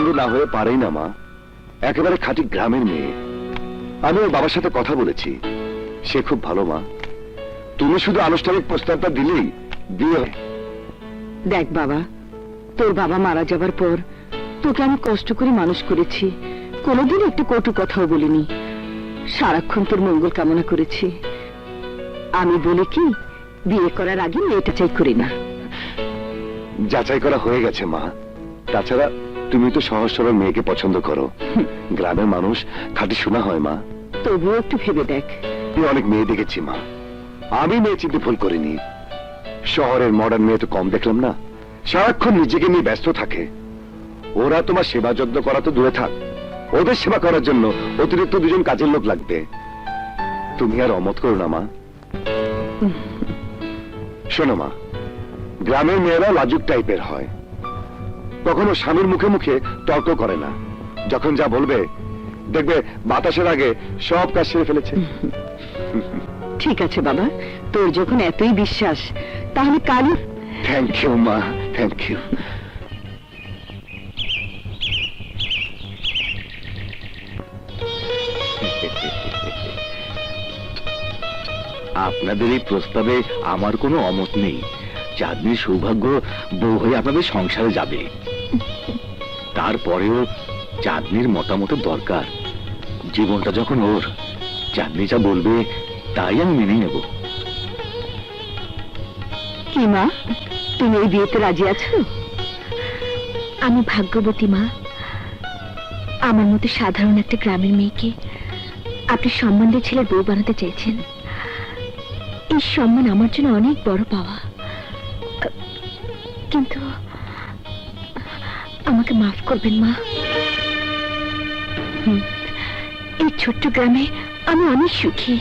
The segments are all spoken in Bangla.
বন্ধু না হয়ে পারেই না মা, একেবারে খাঁটি গ্রামের মেয়ে। আমি ওর বাবার সাথে কথা বলেছি, সে খুব ভালো মা। তুমি শুধু আনুষ্ঠানিক প্রস্তাবটা দিলেই বিয়ে। দেখ বাবা, তোর বাবা মারা যাবার পর তোকে আমি কষ্ট করে মানুষ করেছি, কোনোদিন একটু কটু কথাও বলিনি, সারাক্ষণ তোর মঙ্গল কামনা করেছি। আমি বলি কি, বিয়ে করার আগে মেয়েটা চাই করি না। যাচাই করা হয়ে গেছে মা। তাছাড়া তুমি তো সহজ সরল মেয়েকে পছন্দ করো। গ্রামের মানুষ খাঁটি শোনা হয় মা। তবুও একটু ভেবে দেখ। আমি অনেক মেয়ে দেখেছি মা, আমি মেয়ে চিনতে ভুল করিনি। শহরের মডার্ন মেয়ে তো কম দেখলাম না, সারাক্ষণ নিজেকে নিয়ে ব্যস্ত থাকে। ওরা তোমার সেবা যত্ন করা তো দূরে থাক, ওদের সেবা করার জন্য অতিরিক্ত দুজন কাজের লোক লাগবে। তুমি আর অমত করো না মা। শোনো মা, গ্রামের মেয়েরা লাজুক টাইপের হয়, কখনো স্বামীর মুখে মুখে তর্ক করে না। যখন যা বলবে দেখবে বাতাসের আগে সব কাজ সেরে ফেলেছে। ঠিক আছে বাবা, তোর যখন এতই বিশ্বাস, তাহলে কালই। থ্যাংক ইউ মা, থ্যাংক ইউ। আপনাদের এই প্রস্তাবে আমার কোনো অমত নেই। চাঁদনির সৌভাগ্য বউ হয়ে আপনাদের সংসারে যাবে। তারপরেও চাঁদনির মতামতের দরকার। জীবনটা যখন ওর, চাঁদনি যা বলবে তাই আমি মেনে নেব। কি মা, তুমি এই বিয়েতে রাজি আছো? আমি ভাগ্যবতী মা, আমার মতো সাধারণ একটা গ্রামের মেয়েকে আপনি সম্মানের ছেলের বউ বানাতে চাইছেন। এই সম্মান আমার জন্য অনেক বড় পাওয়া, কিন্তু আমাকে মাফ করবেন মা। এই ছোট্ট গ্রামে আমি অনেক সুখী।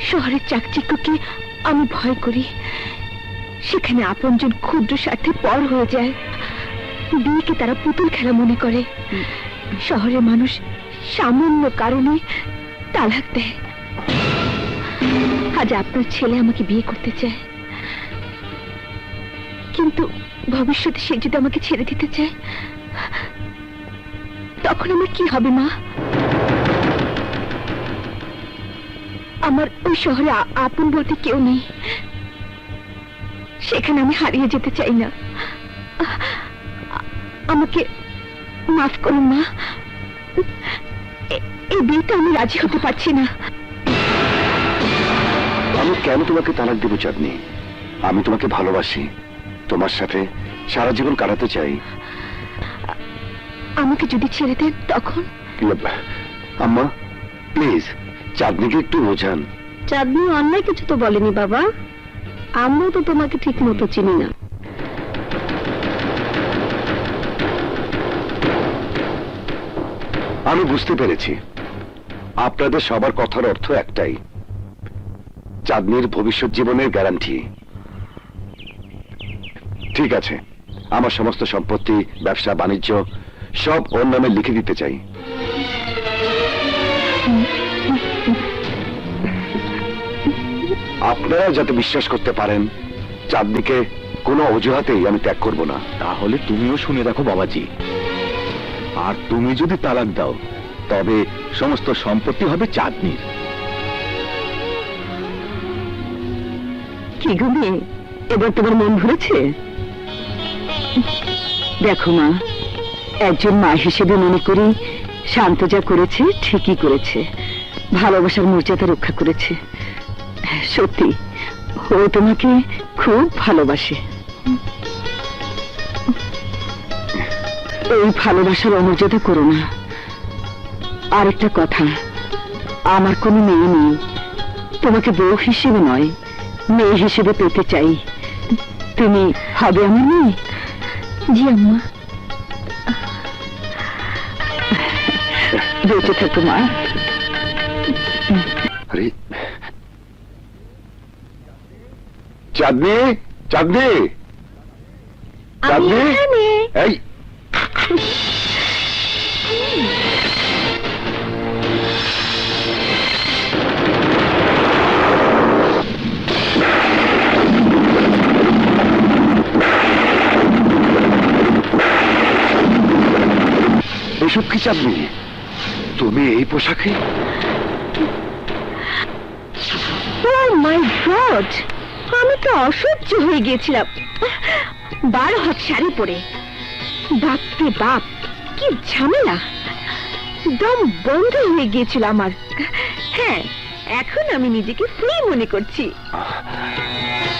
শহরের চাকচিক্যকে আমি ভয় করি, সেখানে আপনজন ক্ষুদ্র স্বার্থে পর হয়ে যায়। বিয়েকে তারা পুতুল খেলা মনে করে। শহরের মানুষ সামান্য কারণে তালাক দেয়। আজ আপনার ছেলে আমাকে বিয়ে করতে চায়, কিন্তু ভবিষ্যতে সে যদি আমাকে ছেড়ে দিতে চায়, তখন আমার কি হবে মা? আমার ওই শহরে আপন বলতে কেউ নেই, সেখানে আমি হারিয়ে যেতে চাই না। আমাকে মাফ করুন মা, এই বিয়েতে আমি রাজি হতে পারছি না। আমি কেন তোমাকে তালাক দেব চাঁদনি? আমি তোমাকে ভালোবাসি, তোমার সাথে সারা জীবন কাটাতে চাই। আমাকে যদি ছেড়ে দেন তখন? আম্মা প্লিজ, চাঁদনিকে একটু বোঝান। চাঁদনি অন্যায় কিছু তো বলেনি বাবা, আমিও তো তোমাকে ঠিক মতো চিনি না। আমি বুঝতে পেরেছি, আপনাদের সবার কথার অর্থ একটাই, চাঁদনির ভবিষ্যৎ জীবনের গ্যারান্টি। ঠিক আছে, আমার সমস্ত সম্পত্তি, ব্যবসা বাণিজ্য সব ওর নামে লিখে দিতে চাই। আপনারা যাতে বিশ্বাস করতে পারেন চাঁদনিকে কোনো অজুহাতেই আমি ত্যাগ করব না। তাহলে তুমিও শুনে রাখো বাবাজি, আর তুমি যদি তালাক দাও তবে সমস্ত সম্পত্তি হবে চাঁদনির। কি গো মেয়ে, এবার তোমার মন ভরেছে? দেখো মা, একজন মা হিসেবে মনে করি শান্ত যা করেছে ঠিকই করেছে, ভালোবাসার মর্যাদা রক্ষা করেছে। সত্যি ও তোমাকে খুব ভালোবাসে। এই ভালোবাসার অমর্যাদা করো না। আরেকটা কথা, আমার কোনো মেয়ে নেই, তোমাকে বউ হিসেবে নয় মেয়ে হিসেবে পেতে চাই। তুমি হবে আমার মেয়ে? জি আম্মা। বেঁচে থাকো মা। আরে চাঁদনি, চাঁদনি, চাঁদনি, এই এসব কি চাপবি? তুমি এই পোশাকে? ও মাই গড, আমি তো অসহ্য হয়ে গিয়েছিলাম 12 হাত শাড়ি পরে। বাপরে বাপ, কি ঝামেলা! দম বন্ধ হয়ে গিয়েছিল আমার। হ্যাঁ, এখন আমি নিজেকে ফ্রি মনে করছি।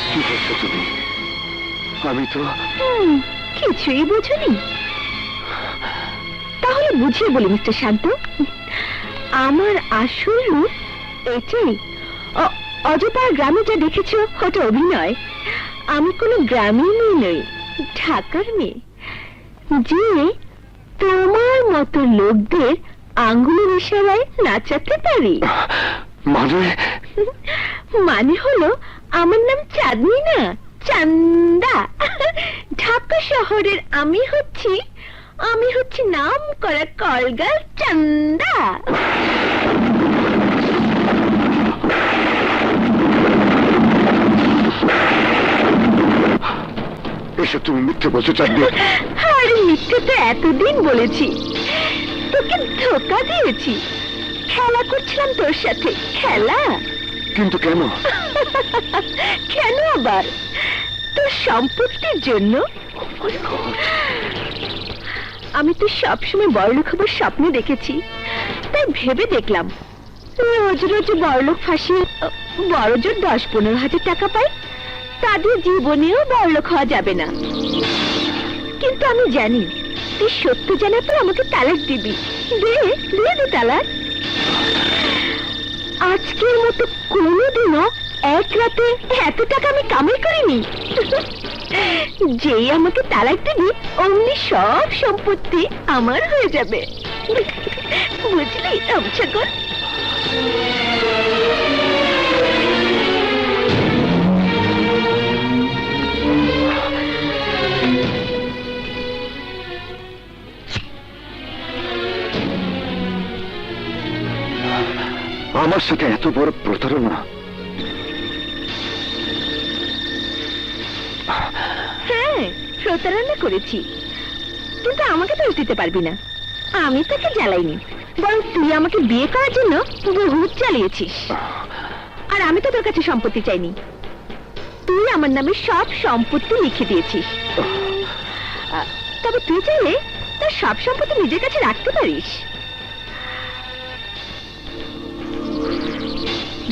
কি বলছো তুমি? আমি তো কিছুই বুঝুনি? তাহলে বুঝিয়ে বলি মিস্টার শান্ত, আমার আসল রূপ এটাই। অজপাড়া গ্রামে যা দেখেছ ওটা অভিনয়। আমি কোনো গ্রামের মেয়ে নই, ঢাকার মেয়ে, যে তোমার মতো লোকদের আঙ্গুলের ইশারায় নাচাতে পারি। মানে? মানে হলো আমার নাম চাঁদনি না, চান্দা। ঢাকা শহরের আমি হচ্ছি নাম করা কলগাল চান্দা। এসব তুমি মিথ্যে বলছো চাঁদনি। আরে মিথ্যে তো এতদিন বলেছি, তোকে ধোকা দিয়েছি। খেলা করছিলাম তোর সাথে, খেলা। কিন্তু কেন? কেন আবার? তোর সম্পত্তির জন্য। আমি তো সবসময় বড়লোক হবার স্বপ্ন দেখেছি, তাই ভেবে দেখলাম রোজ রোজ বড়লোক ফাঁসিয়ে বড় জোর 10-15 হাজার টাকা পাই, তাদের জীবনেও বড়লোক হওয়া যাবে না। কিন্তু আমি জানি তুই সত্য জানার পর আমাকে তালাক দিবি। দে তালাক। আজকের মতো কোনোদিনও এক রাতে এত টাকা আমি কামাই করিনি। যেই আমাকে তালাক দিবি অমনি সব সম্পত্তি আমার হয়ে যাবে, বুঝলি রামছাগল? আমার সাথে এত বড় প্রতারণা! হ্যাঁ, প্রতারণা করেছি, কিন্তু আমাকে দোষ দিতে পারবি না। আমি তোকে জ্বালাইনি, বরং তুই আমাকে বিয়ে করার জন্য বহুত জ্বালিয়েছিস। আর আমি তো তোর কাছে সম্পত্তি চাইনি, তুই আমার নামে সব সম্পত্তি লিখে দিয়েছিস। তবে তুই চাইলে তোর সব সম্পত্তি নিজের কাছে রাখতে পারিস,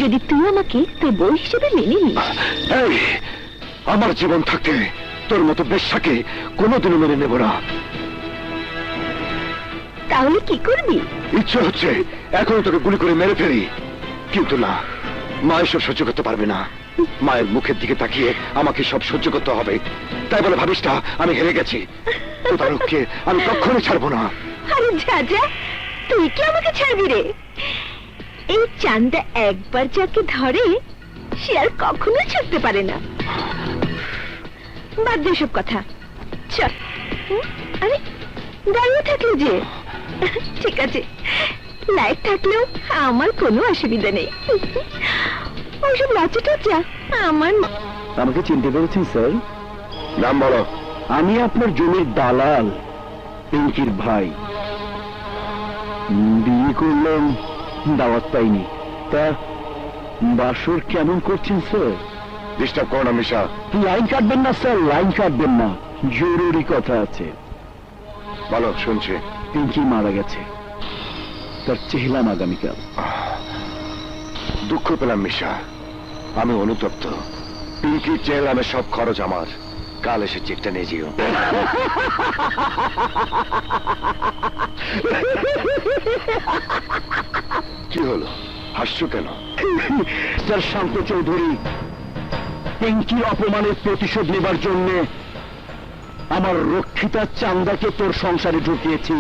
যদি তুই আমাকে তোর বউ হিসেবে মেনে নিস। এই, আমার জীবন থাকতে তোর মতো বেশ্যাকে কোনোদিনও মেনে নেব না। তাহলে কি করবি? ইচ্ছে হচ্ছে এখনো তোকে গুলি করে মেরে ফেলি, কিন্তু না, মা এসব সহ্য করতে পারবে না। মায়ের মুখের দিকে তাকিয়ে আমাকে সব সহ্য করতে হবে। তাই বলে ভাবিস না আমি হেরে গেছি। প্রতারককে আমি কখনো ছাড়বো না। আরে যা, তুই কি আমাকে ছাড়বি রে? এই চান্দা একবার যাকে ধরে সে আর কখনো ছাড়তে পারে না। বাদ দে সব কথা, চল। আরে দাঁড়িয়ে থাকলে যে? ঠিক আছে, লাইট থাকলেও আমার কোনো অসুবিধা নেই। ওইসব লজ্জা টজ্জা আমার। আমাকে চিনতে পেরেছেন স্যার? নাম বলো। আমি আপনার জমির দালাল, পিঙ্কির ভাই। বিয়ে করলাম, দাওয়াত পাইনি। তা বাসর কেমন করছেন স্যার? ডিস্টার্ব করো না মিশা। লাইন কাটবেন না স্যার, লাইন কাটবেন না, জরুরি কথা আছে। বলো, শুনছি। পিঙ্কি মারা গেছে, তার চেহলাম আগামীকাল। দুঃখ পেলাম মিশা, আমি অনুতপ্ত। পিঙ্কির চেহলামের সব খরচ আমার। কাল এসে চেকটা নিয়ে যেও। কি হলো, হাসছো কেন? স্যার শান্ত চৌধুরী, পিঙ্কির অপমানের প্রতিশোধ নেবার জন্য আমার রক্ষিতা চান্দাকে তোর সংসারে ঢুকিয়েছি।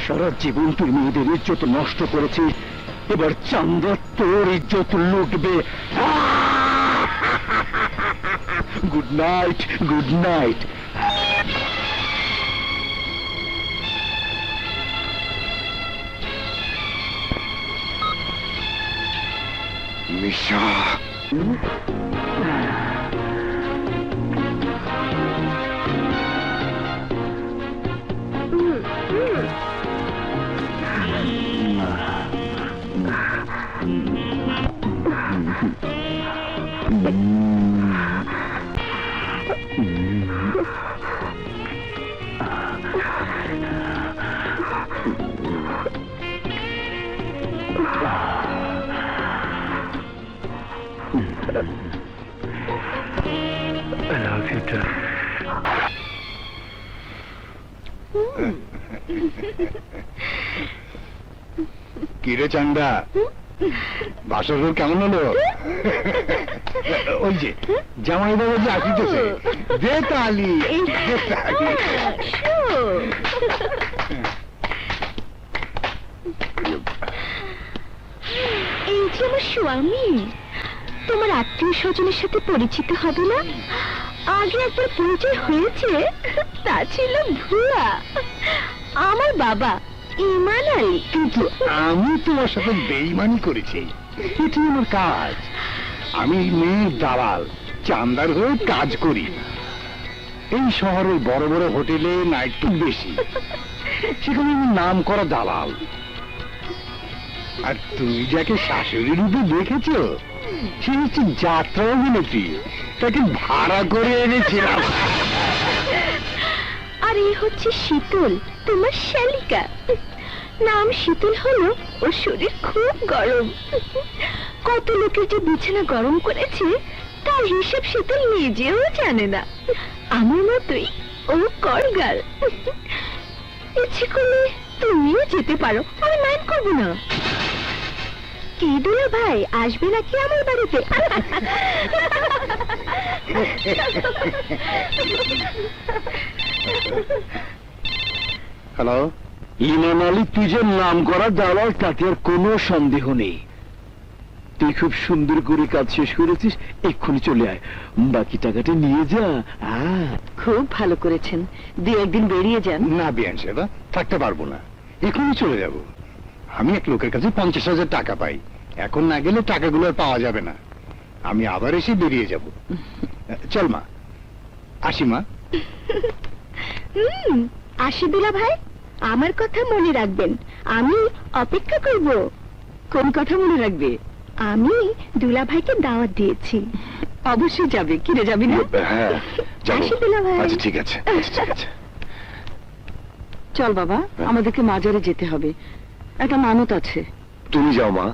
সারা জীবন তুই মেয়েদের ইজ্জত নষ্ট করেছিস, এবার চান্দা তোর ইজ্জত লুটবে। Good night, good night. Misha, কিরে চান্দা, বাসর ঘর কেমন হলো? ওই যে জামাই বাবা যে আসিতেছে, দে তালি, দে তালি। এই যে আমার স্বামী, তোমার আত্মীয় স্বজনের সাথে পরিচিত হবে না? আগে একবার পরিচয় হয়েছে, তা ছিল ভুয়া। আমার বাবা ইমান আলী। কিন্তু আমি তোমার সাথে বেইমানি করেছি, এটি আমার কাজ। আমি মেয়ের দালাল, চান্দার হয়ে কাজ করি। এই শহরের বড় বড় হোটেলে নাইট খুব বেশি, সেখানে আমি নাম করা দালাল। আর তুমি যাকে শাশুড়ি রূপে দেখেছ, সে হচ্ছে যাত্রা অভিনেত্রী, তাকে ভাড়া করে এনেছিলাম। আর এই হচ্ছে শীতল, তোমার শালিকা। নাম শীতল হলো, ওর শরীর খুব গরম। কত লোকের যে বিছানা গরম করেছে তার হিসাব শীতল নিজেও জানে না। আমার মতোই ও করগাল। ইচ্ছে করলে তুমিও যেতে পারো, আমি মাইন্ড করবো না। কি দুলা ভাই আসবে নাকি আমার বাড়িতে? হ্যালো, ইমান আলী, তুই যে নাম করা দালাল তাতে আর কোনো সন্দেহ নেই। তুই খুব সুন্দর করে কাজ শেষ করেছিস, এক্ষুনি চলে আয়, বাকি টাকাটা নিয়ে যা। খুব ভালো করেছেন, দু একদিন বেরিয়ে যান। না বিয়ান সেবা, থাকতে পারবো না, এখনই চলে যাব। আমি এক লোকের কাছে 50,000 টাকা পাই, এখন না গেলে টাকাগুলো আর পাওয়া যাবে না। আমি আবার এসে বেরিয়ে যাব। চল মা, আসি মা। আসি দুলা ভাই, আমার কথা মনে রাখবেন, আমি অপেক্ষা করব। কোন কথা মনে রাখবে? আমি দুলা ভাইকে দাওয়াত দিয়েছি। অবশ্যই যাবে, কিরে যাবি না? হ্যাঁ, আসি দুলা ভাই। আচ্ছা ঠিক আছে, ঠিক আছে। চল বাবা, আমাদেরকে মাজারে যেতে হবে, একটা মানত আছে। তুমি যাও মা,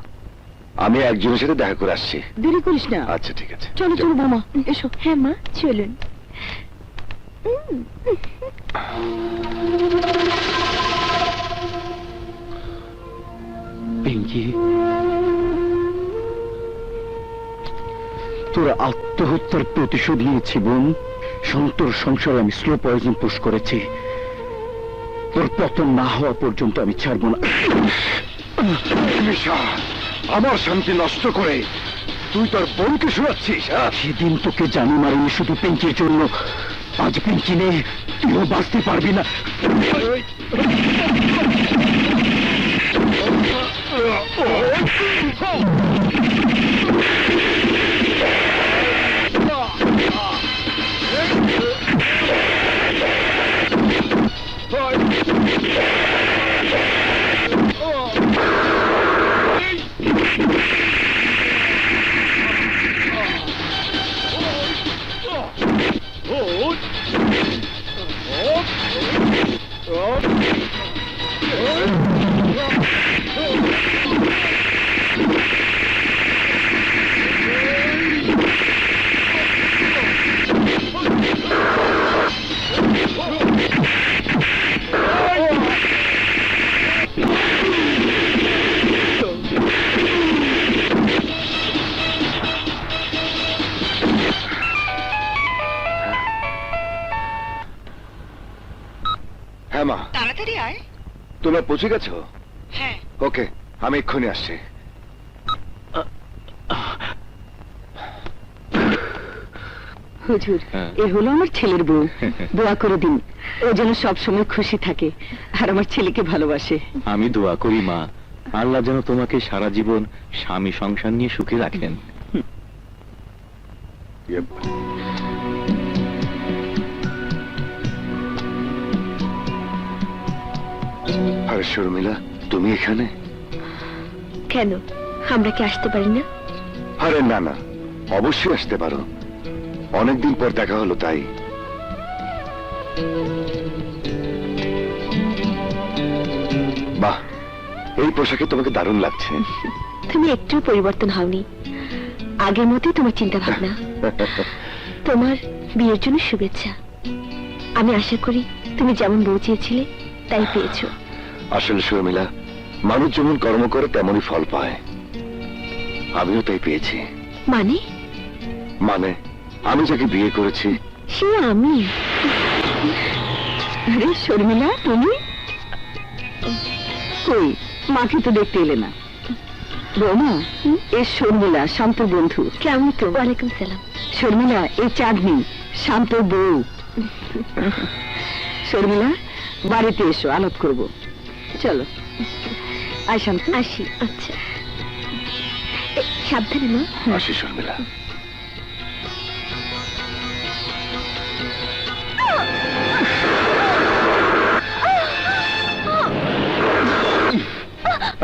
আমি একজনের সাথে দেখা করে আসছি। দেরি করিস না। আচ্ছা ঠিক আছে। চলো চলো বৌমা, এসো। হ্যাঁ মা, চলুন। পিঙ্কি, তোরা আত্মহত্যার প্রতিশোধ নিয়েছি বোন। সন্তোর সংসার আমি স্লো পয়জন পুশ করেছি, তোর পতন না হওয়া পর্যন্ত আমি ছাড়বো না। মিশা, আমার শান্তি নষ্ট করে তুই তোর বোনকে শোনাচ্ছিস? সেদিন তোকে জানি মারিনি শুধু পিঙ্কির জন্য, আজ পিঙ্কি নেই, তুইও বাঁচতে পারবি না। হ্যাঁ মা, তাড়াতাড়ি আয়। তোমরা পৌঁছে গেছো? হ্যাঁ। ওকে, আমি এক্ষুনি আসছি। হুজুর, এ হলো আমার ছেলের বউ। দোয়া করে দিন, ও যেন সব সময় খুশি থাকে আর আমার ছেলেকে ভালোবাসে। আমি দোয়া করি মা, আল্লাহ যেন তোমাকে সারা জীবন স্বামী সংসার নিয়ে সুখে রাখেন। আরে শর্মিলা, তুমি এখানে? কেন, আমরা কি আসতে পারি না? আরে না না, অবশ্যই আসতে পারো, অনেকদিন পর দেখা হলো তাই। বাহ, এই পোশাকে তোমাকে দারুণ লাগছে। তুমি একটু পরিবর্তন হওনি, আগের মতোই তোমার চিন্তা ভাবনা। তোমার বিয়ের জন্য শুভেচ্ছা। আমি আশা করি তুমি যেমন বউ চেয়েছিলে তাই পেয়েছো। আসলে শর্মিলা, মানুষ যেমন কর্ম করে তেমনই ফল পায়, আমিও তাই পেয়েছি। মানে? মানে আমি যাকে বিয়ে করেছি সে আমি। আরে শর্মিলা, তুমি কই? মাকে তো দেখতে এলে না। বৌমা, এ শর্মিলা, শান্তর বন্ধু। কেমন তো? ওয়ালাইকুম সালাম। শর্মিলা, এই চাঁদনি, শান্তর বউ। শর্মিলা, বাড়িতে এসো, আলাপ করব। চলো আয় শান্ত। আসি। আচ্ছা, সাবধানে মা। আসি শর্মিলা।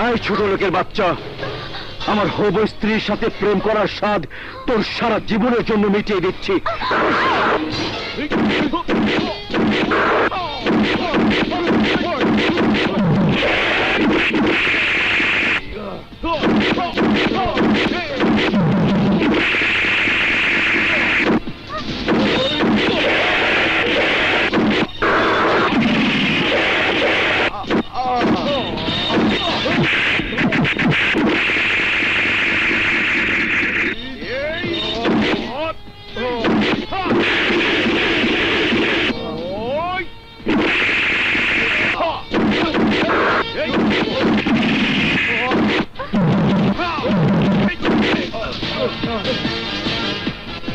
এই ছোট লোকের বাচ্চা, আমার হবু স্ত্রীর সাথে প্রেম করার স্বাদ তোর সারা জীবনের জন্য মিটিয়ে দিচ্ছি।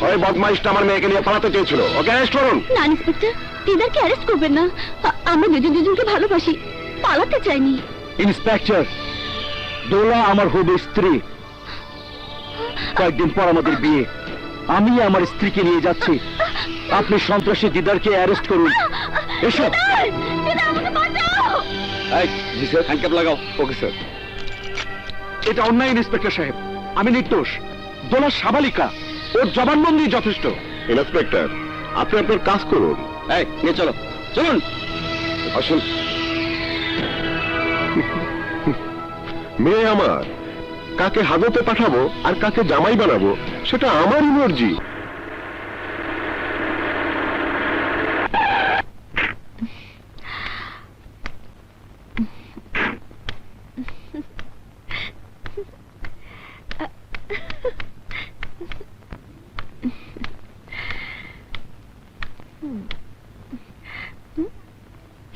ওই বদমাইশটা আমার মেয়েকে নিয়ে পালাতে চেয়েছিল, ওকে অ্যারেস্ট করুন। না ইন্সপেক্টর, দিদারকে অ্যারেস্ট করবেন না। আমরা দুজনকে ভালোবাসি, পালাতে চাইনি। ইন্সপেক্টর, দোলা আমার হবু স্ত্রী। কয়েকদিন পর আমাদের বিয়ে, আমি আমার স্ত্রীকে নিয়ে যাচ্ছি। আপনি সন্ত্রাসী দিদারকে অ্যারেস্ট করুন। এসো। দিদা, আমাকে বাঁচাও। জি স্যার, হ্যান্ডকাপ লাগাও। Okay sir. এটা অন্যায় ইন্সপেক্টর সাহেব, আমি নির্দোষ। দোলা সাবালিকা, ওর জবানবন্দি যথেষ্ট। ইন্সপেক্টর, আপনি আপনার কাজ করুন। এই নিয়ে চলো, চলুন। আসুন। মেয়ে আমার, কাকে হাজতে পাঠাবো আর কাকে জামাই বানাবো সেটা আমারই মর্জি।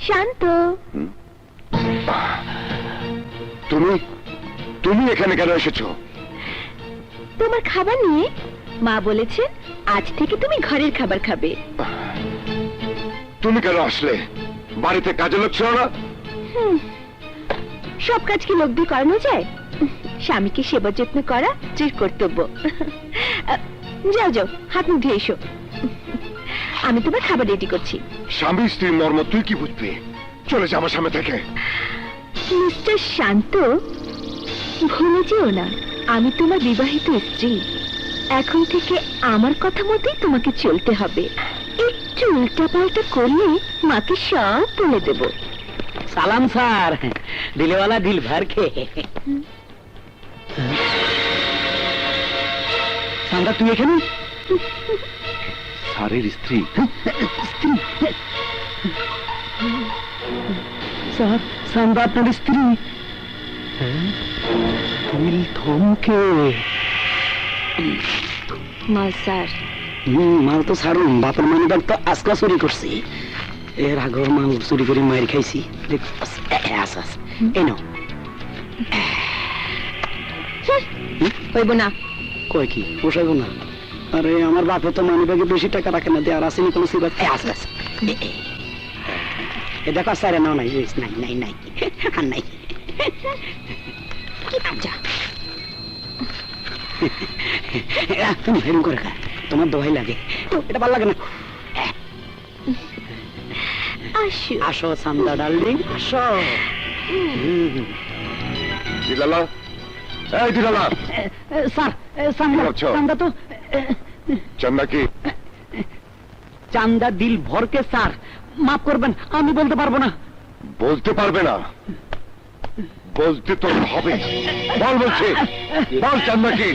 শান্ত, তুমি তুমি এখানে কেন এসেছো? তোমার খাবার নিয়ে। মা বলেছেন আজ থেকে তুমি ঘরের খাবার খাবে। তুমি কেন আসলে? বাড়িতে কাজে লোক ছিল না? সব কাজ কি লোক দিয়ে করানো যায়? স্বামীকে সেবা যত্ন করা স্ত্রীর কর্তব্য। যাও যাও, হাত মুখ ধুয়ে এসো। আমি তোমার খাবার রেডি করছি। স্বামী স্ত্রীর মর্ম তুই কি বুঝবি? চলে যা আমার সামনে থেকে। মিস্টার শান্ত, ভুলে যেও না আমি তোমার বিবাহিত স্ত্রী। এখন থেকে আমার কথা মতোই তোমাকে চলতে হবে। একটু উল্টাপাল্টা করলে মাকে সব বলে দেব। সালাম স্যার, দিলেওয়ালা দিল ভর কে। সান্দা, তুই এখানে? স্যারের স্ত্রী। স্যার, সান্দা আপনার স্ত্রী। দিল থমকে। মা স্যার, মাল তো ছাড়ুন, বাপের মানিব্যাগ তো আজকা চুরি করছি। এর আগেও মাল চুরি করে মায়ের খাইছি। এনো হইব না। কয় কি পোষাইব না? আরে আমার বাপে তো মানিব্যাগে বেশি টাকা রাখে না, দিয়ে আর আসেনি কোনো সিবাদ। এ দেখো স্যার, নাও নাই, নাই নাই নাই আর নাই। যা, তুমি হেরুম করে খা, তোমার দোহাই লাগে। এটা ভালো লাগে না। আসো। আসো সান্দা ডার্লিং, আসো। দিলালা, এই দিলালা। স্যার, কি ভাবছো? সান্দা তো চান্দা কি? চান্দা দিল ভরকে স্যার, মাফ করবেন, আমি বলতে পারবো না। বলতে পারবে না? বলতে তো হবে। বল বলছি, বল চান্দা কি?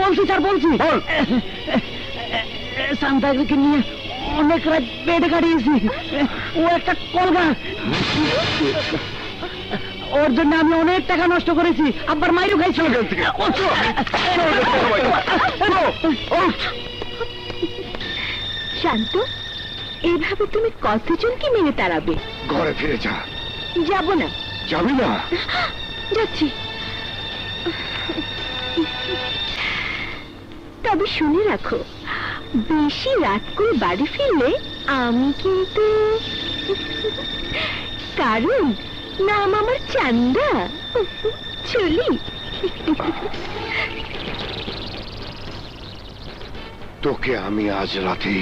বলছি স্যার, বলছি। বল। চান্দাকে নিয়ে অনেক রাত বেডে কাটিয়েছি। ও একটা কলগা, ওর জন্য আমি অনেক টাকা নষ্ট করেছি, আবার মাইরও খাইছি। এখান থেকে। শান্ত, এইভাবে তুমি কতজনকে মেনে তাড়াবে? ঘরে ফিরে যা। যাব না। যাবি না? যাচ্ছি। তবে শুনে রাখো, বেশি রাত করে বাড়ি ফিরলে আমি কিন্তু, কারণ নাম আমার চান্দা। চলি। তোকে আমি আজ রাতে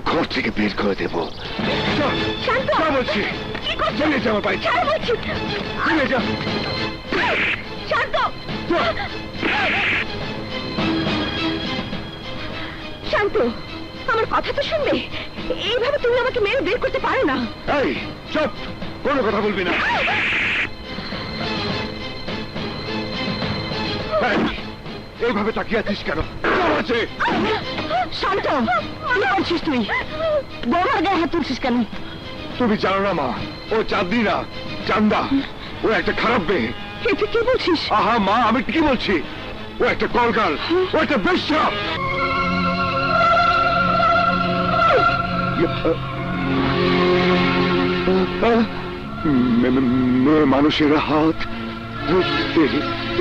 ঘর থেকে বের করে দেব। শান্ত, যা বলছি, কি করছো? বেরিয়ে যা আমার বাড়ি। ছাড়ো বলছি। বেরিয়ে যা। শান্ত, শান্ত, আমার কথা তো শুনবে। এইভাবে তুমি আমাকে মেরে বের করতে পারো না। এই চুপ, কোনো কথা বলবি না। এই, এইভাবে তাকিয়ে আছিস কেন? যা বলছি। শান্ত, কি করছিস তুই? বৌমার গায়ে হাত তুলছিস কেন? তুমি জানো না মা, ও চাঁদনি না, চান্দা। ও একটা খারাপ মেয়ে। তুই কি বলছিস? আহা মা, আমি কি বলছি? ও একটা কলগাল, ও একটা বেশ্যা। মেয়ে মানুষের হাত।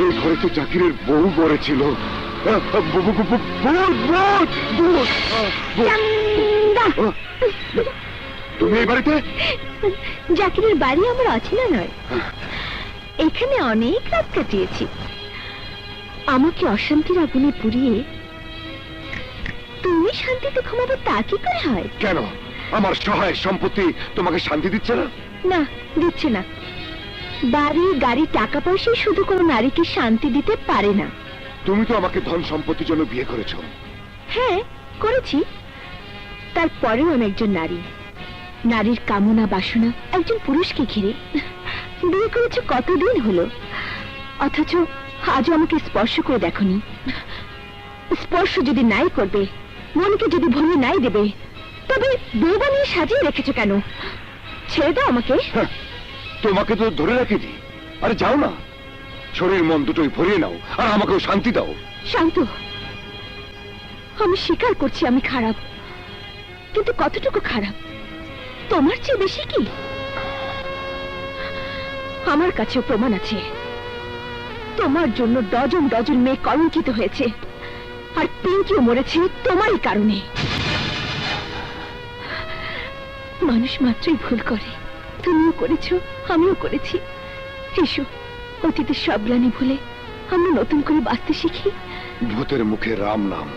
এই ঘরে তো জাকিরের বউ পড়েছিল। তুমি এই বাড়িতে? জাকিরের বাড়ি আমার অচেনা নয়, এখানে অনেক রাত কাটিয়েছি। আমাকে অশান্তির আগুনে পুড়িয়ে তুমি শান্তিতে ঘুমাবে, তা কি করে হয়? কেন আমার সহায় সম্পত্তি তোমাকে শান্তি দিচ্ছে না? না, দিচ্ছে না। বাড়ি, গাড়ি, টাকা পয়সাই শুধু কোনো নারীকে শান্তি দিতে পারে না। তুমি তো আমাকে ধন সম্পত্তির জন্য বিয়ে করেছো। হ্যাঁ, করেছি। তারপরেও আমি একজন নারী। নারীর কামনা বাসনা একজন পুরুষকে ঘিরে। বিয়ে করেছো কতদিন হলো, অথচ আজও আমাকে স্পর্শ করে দেখোনি। স্পর্শ যদি নাই করবে, মনকে যদি ভুলে নাই দেবে, তবে বউ বানিয়ে সাজিয়ে রেখেছো কেন? ছেড়ে দাও আমাকে। তোমাকে তো ধরে রেখেছি। আরে যাও না, শরীর মন দুটোই ভরিয়ে নাও আর আমাকেও শান্তি দাও। শান্ত, আমি স্বীকার করছি আমি খারাপ, কিন্তু কতটুকু খারাপ? তোমার চেয়ে বেশি কি? আমার কাছেও প্রমাণ আছে। তোমার জন্য ডজন ডজন মেয়ে কলঙ্কিত হয়েছে, আর পিঙ্কিও মরেছে তোমারই কারণে। মানুষ মাত্রই ভুল করে, তুমিও করেছো, আমিও করেছি। এসো, অতীতের সব গ্লানি ভুলে আমরা নতুন করে বাঁচতে শিখি। ভূতের মুখে রাম নাম।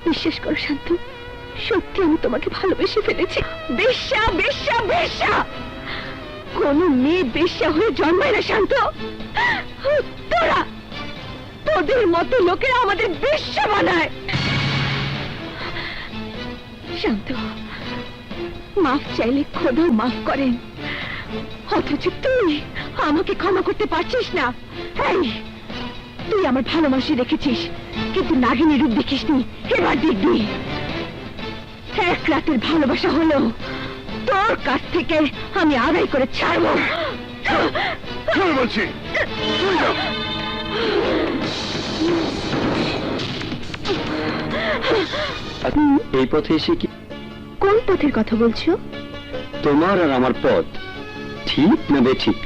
বিশ্বাস করো শান্ত, সত্যি আমি তোমাকে ভালোবেসে ফেলেছি। বেশ্যা, বেশ্যা, বেশ্যা! কোন মেয়ে বেশ্যা হয়ে জন্মায় না শান্ত। তোরা, তোদের মতো লোকেরা আমাদের বেশ্যা বানায়। শান্ত, মাফ চাইলে খোদাও মাফ করেন, অথচ তুই আমাকে ক্ষমা করতে পারছিস না। এই, তুই আমার ভালোবাসি রেখেছিস, কিন্তু নাগিনী রূপ দেখিসনি। এবার দেখবি। এক রাতের ভালোবাসা হলো তোর কাছ থেকে আমি আদায় করে ছাড়বো। চল বলছি, চলে যাও। এই পথে এসে কি কোন পথের কথা বলছো? তোমার আর আমার পথ ঠিক না বেঠিক?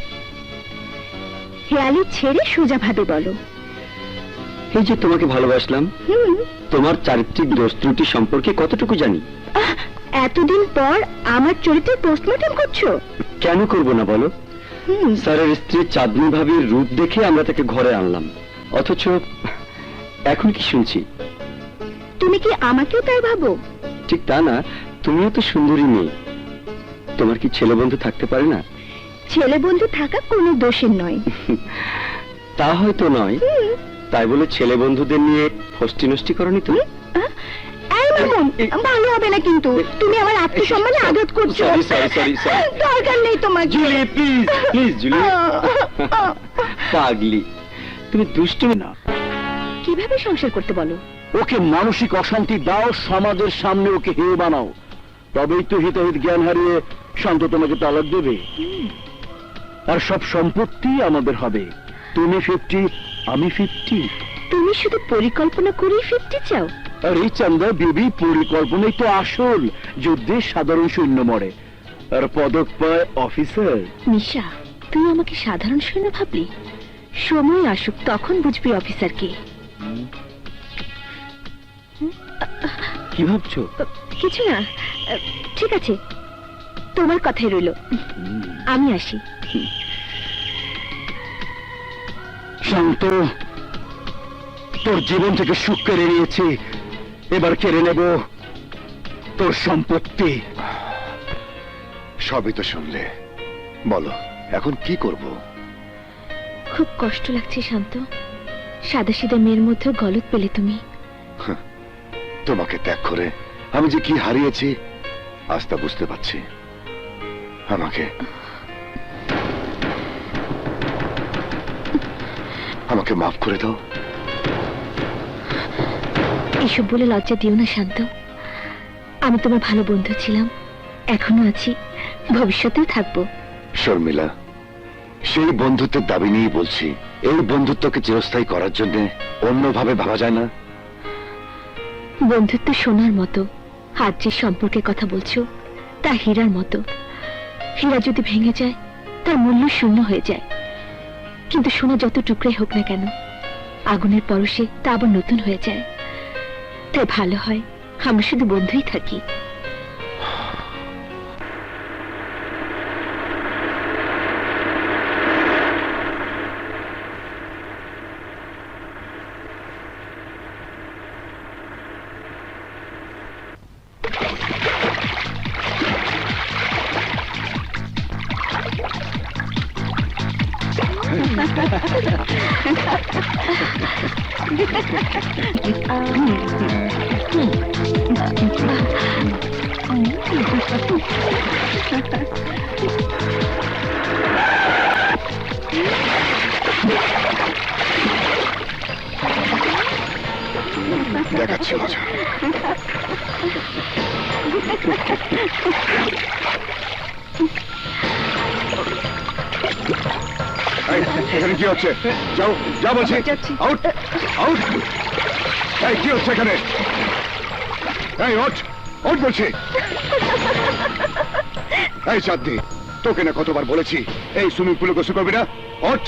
হেয়ালি ছেড়ে সোজা ভাবে বলো। এই যে তোমাকে ভালোবাসলাম, তোমার চারিত্রিক দোষ ত্রুটি সম্পর্কে কতটুকু জানি? এতদিন পর আমার চরিত্রের পোস্টমর্টম করছো? কেন করব না বলো? স্যারের স্ত্রী চাঁদনী ভাবির রূপ দেখে আমরা তাকে ঘরে আনলাম, অথচ এখন কি শুনছি? তুমি কি আমাকেও তাই ভাবো? ঠিক তা না, তুমিও তো সুন্দরী মেয়ে। তোমার কি ছেলে বন্ধু থাকতে পারে না? ছেলে বন্ধু থাকা কোনো দোষের নয়। তা হয়তো নয়, তাই বলে ছেলে বন্ধুদের নিয়ে ফষ্টি নষ্টি করনি তো? এই মামুন, ভালো হবে না কিন্তু। তুমি আমার আত্মসম্মানে আঘাত করছো। সরি দরকার নেই তোমার। Julie please Julie. পাগলি, তুমি দুষ্টুমি না। কিভাবে সংসার করতে বলো? ওকে মানসিক অশান্তি দাও, সমাজের সামনে ওকে হেয় বানাও, তবেই তো হিতাহিত জ্ঞান হারিয়ে শান্ত তোমাকে তালাক দেবে। আর সব সম্পত্তি আমাদের হবে। তুমি 50, আমি 50। তুমি শুধু পরিকল্পনা করেই 50 চাও? আর এই চান্দা বেবি, পরিকল্পনাই তো আসল। যুদ্ধে সাধারণ সৈন্য মরে আর পদক পায় অফিসার। নিশা, তুই আমাকে সাধারণ সৈন্য ভাবলি? সময় আসুক, তখন বুঝবি অফিসার কে। কি ভাবছো? কিছু না। ঠিক আছে, তোমার কথাই রইল। আমি আসি। শান্ত, তোর জীবন থেকে সুখ কেড়ে নিয়েছি, এবার কেড়ে নেব তোর সম্পত্তি। সবই তো শুনলে, বলো এখন কি করব? খুব কষ্ট লাগছে শান্ত। সাদাসিধা মেয়ের মধ্যে গলত পেলে তুমি। তোমাকে ত্যাগ করে আমি যে কি হারিয়েছি আজ তা বুঝতে পারছি। আমাকে মাফ করে দাও। এসব বলে লজ্জা দিও না শান্ত। আমি তোমার ভালো বন্ধু ছিলাম, এখনো আছি, ভবিষ্যতেও থাকবো। শর্মিলা, সেই বন্ধুত্বের দাবি নিয়ে বলছি। এই বন্ধুত্বকে চিরস্থায়ী করার জন্য অন্যভাবে ভাবা যায় না? বন্ধুত্ব সোনার মতো, আজ যে সম্পর্কের কথা বলছো তা হীরার মতো। হীরা যদি ভেঙে যায় তার মূল্য শূন্য হয়ে যায়, কিন্তু সোনা যত টুকরাই হোক না কেন, আগুনের পরশে তা আবার নতুন হয়ে যায়। তাই ভালো হয় আমরা শুধু বন্ধুই থাকি। দেখাচ্ছি মজা। এখানে কি হচ্ছে? যাও যা বলছি। Out out. এই কি হচ্ছে এখানে? এই ওঠ ওঠ বলছি। এই চাঁদনি, তোকে না কতবার বলেছি এই সুইমিং পুলে গোসল করবি না? ওঠ।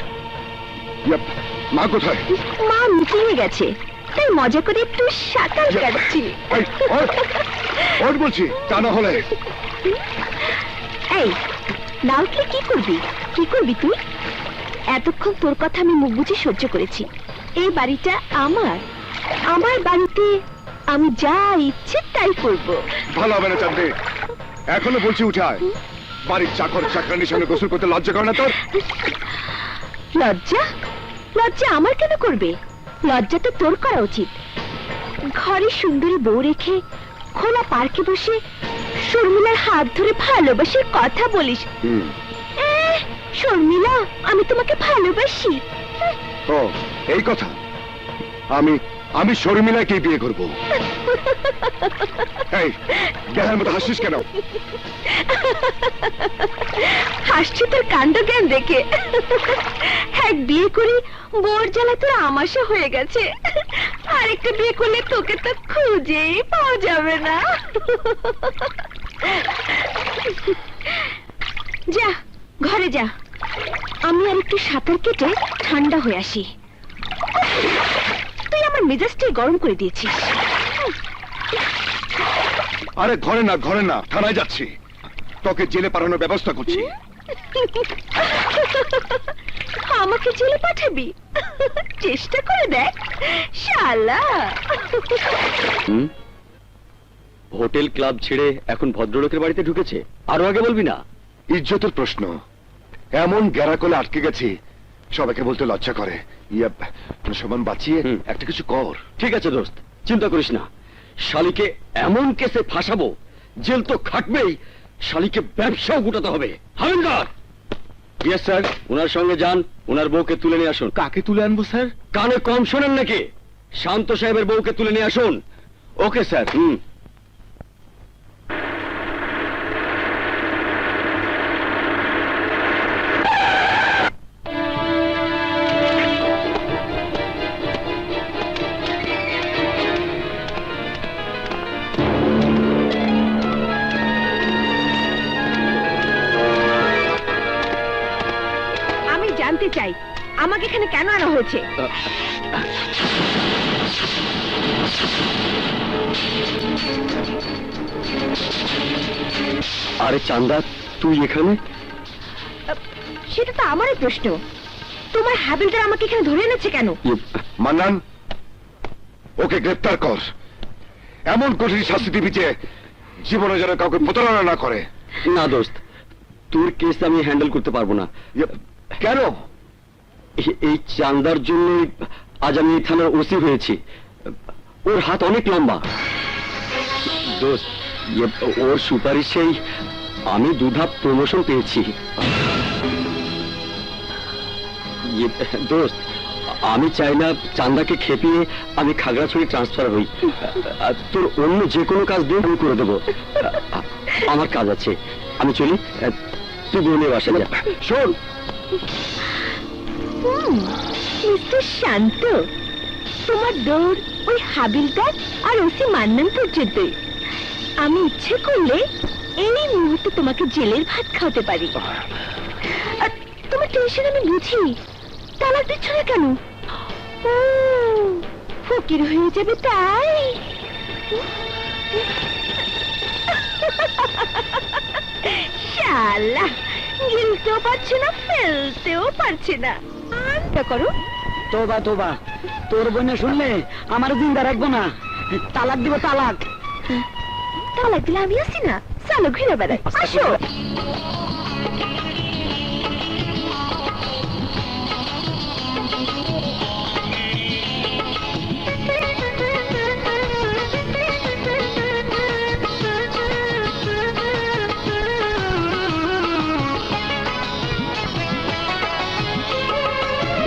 মা কোথায়? মা মিটিয়ে গেছে, তাই মজা করে একটু সাঁতার কাটছি। এই, ওঠ, ওঠ বলছি, তা না হলে। এই না উঠলে কি করবি? কি করবি তুই? এতক্ষণ তোর কথা আমি মুখ বুঝে সহ্য করেছি। এই বাড়িটা আমার, আমার বাড়িতে আমি যা ইচ্ছে তাই করব। ভালো হবে না চাঁদনি, এখনো বলছি উঠে আয়। বাড়ির চাকর চাকরানির সঙ্গে গোসল করতে লজ্জা করে না তোর? লজ্জা? লজ্জা আমার কেন করবে? লজ্জা তো তোর করা উচিত। ঘরে সুন্দরী বউ রেখে খোলা পার্কে বসে শর্মিলার হাত ধরে ভালোবাসার কথা বলিস। শর্মিলা, আমি তোমাকে ভালোবাসি। ও এই কথা? আমি শর্মিলাকে বিয়ে করব। এই দেহের মতো হাসিস কেন? হাসছি তোর কাণ্ড জ্ঞান দেখে। এক বিয়ে করি বোর জ্বালা তোর আমাশা হয়ে গেছে, আরেকটা বিয়ে করলে তোকে তো খুঁজেই পাওয়া যাবে না। যা ঘরে যা, আমি আর একটু সাঁতার কেটে ঠান্ডা হয়ে আসি। তুই আমার মেজাজটাই গরম করে দিয়েছিস। আরে ঘরে না থানায় যাচ্ছি, তোকে জেলে পাঠানোর ব্যবস্থা করছি। আমাকে জেলে পাঠাবি? চেষ্টা করে দেখ শালা। হোটেল ক্লাব ছেড়ে এখন ভদ্রলোকের বাড়িতে ঢুকেছে, আরো আগে বলবি না? ইজ্জতের প্রশ্ন, এমন গ্যারাকলে আটকে গেছি সবাইকে বলতে লজ্জা করে। ইয়া সমান বাঁচিয়ে হুম। একটা কিছু কর। ঠিক আছে দোস্ত, চিন্তা করিস না। শালিকে এমন কেসে ফাঁসাবো, জেল তো খাটবেই, শালিকে ব্যবসাও গুটাতে হবে। হাবিলদার! ইয়েস স্যার, ওনার সঙ্গে যান, ওনার বউকে তুলে নিয়ে আসুন। কাকে তুলে আনবো স্যার? কানে কম শোনেন নাকি? শান্ত সাহেবের বউকে তুলে নিয়ে আসুন। Okay sir. আমি জানতে চাই আমাকে এখানে কেন আনা হয়েছে? আরে চান্দা, তুই এখানে? সেটা তো আমারই প্রশ্ন। তোমার হাবিলদার আমাকে এখানে ধরে এনেছে কেন? মান্নান, ওকে গ্রেফতার কর। এমন কঠিন শাস্তি দিবি যে জীবনে যেন কাউকে প্রতারণা না করে। না দোস্ত, তোর কেস আমি হ্যান্ডেল করতে পারবো না। কেন? এই চান্দার জন্য আজ আমি এই থানার ওসি হয়েছি। ওর হাত অনেক লম্বা দোস্ত। ওর সুপারিশেই আমি দুধাপ প্রমোশন পেয়েছি। দোস্ত, আমি চাই না চান্দাকে খেপিয়ে আমি খাগড়াছড়ি ট্রান্সফার হই। তোর অন্য যে কোনো কাজ দিয়ে আমি করে দেবো। আমার কাজ আছে, আমি চলি। তুই বোনের বাসা যা। শোন, মিস্টার শান্ত, তোমার দৌড় ওই হাবিলদার আর ওসি মান্নান পর্যন্ত। আমি ইচ্ছে করলে এই মুহূর্তে তোমাকে জেলের ভাত খাওয়াতে পারি। আর তোমার টেনশন আমি বুঝি। তালাক দিচ্ছ না কেন? ও, ফকির হয়ে যাবে তাই? শালা, গিলতেও পারছে না, ফেলতেও পারছে না। আনটা করো। তোবা তোবা, তোর বোনে শুনলে আমার জিন্দা রাখবো না। তালাক দিব, তালাক। তালাক দিলে আমি আসি না, চলো ঘুরে বেড়াই। আসো।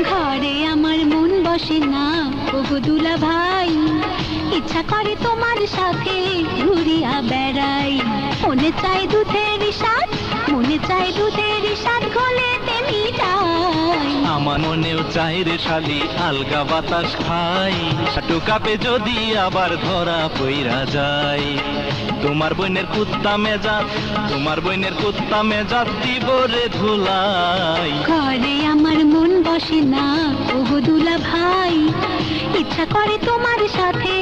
ঘরে আমার মন বসে না, ওগো দুলা ভাই, ইচ্ছা করে তোমার সাথে ঘুরিয়া বেড়াই। মনে চাই দুধের স্বাদ, মনে চাই দুধের স্বাদ ঘোলে তেমি যাই। আমার মনেও চাই রে শালি আলগা বাতাস খাই, হাঁটু কাপে যদি আবার ধরা পইরা যায়। তোমার বোনের কুত্তা মেজাজ, তোমার বোনের কুত্তা মেজাজ দিব রে ধুলাই। ঘরে আমার মন বসে না, ওগো দুলা ভাই, ইচ্ছা করে তোমার সাথে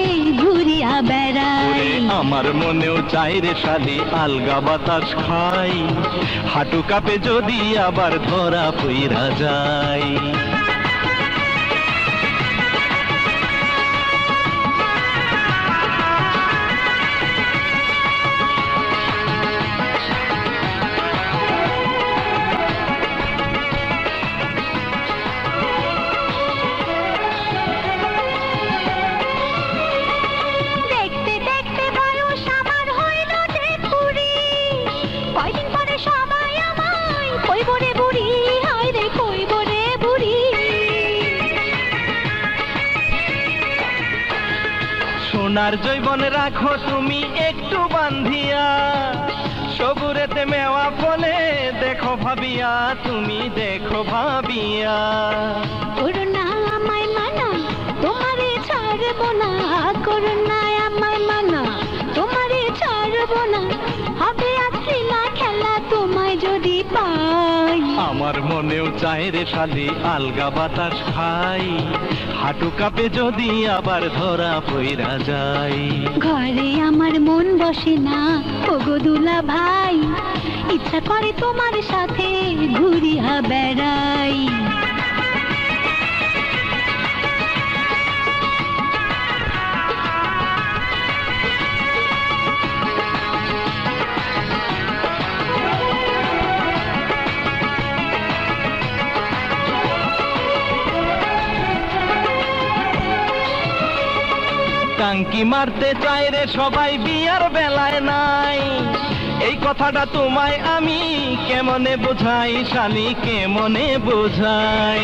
ঘুরিয়া বেড়াই। ওরে আমার মনেও চাই রে শালি আলগা বাতাস খাই, হাঁটু কাপে যদি আবার ধরা পইরা যায়। দেখতে দেখতে বয়স আমার হইল যে কুড়ি, কয়দিন পরে সবাই আমায় কইব রে বুড়ি, হায় রে কইব রে বুড়ি। সোনার জৈবন রাখো তুমি একটু বান্ধিয়া, সবুরেতে মেওয়া ফলে দেখো ভাবিয়া, তুমি দেখো ভাবিয়া। করুণা আমায় মানা, তোমারে ছাড়ব না, করুণা আমায় মানা, তোমারে ছাড়ব না, হবে আজকে না খেলা তোমায় যদি পাই। আমার মনেও চায় রে শালি আলগা বাতাস খাই, হাঁটু কাপে যদি আবার ধরা পইরা যায়। ঘরে আমার মন বসে না, ওগো দুলা ভাই, ইচ্ছা করে তোমার সাথে ঘুরিয়া বেড়াই। ফাঙ্কি মারতে চায় রে সবাই বিয়ার বেলায় নাই। এই কথাটা তোমায় আমি কেমনে বোঝাই শালি, কেমনে বোঝাই।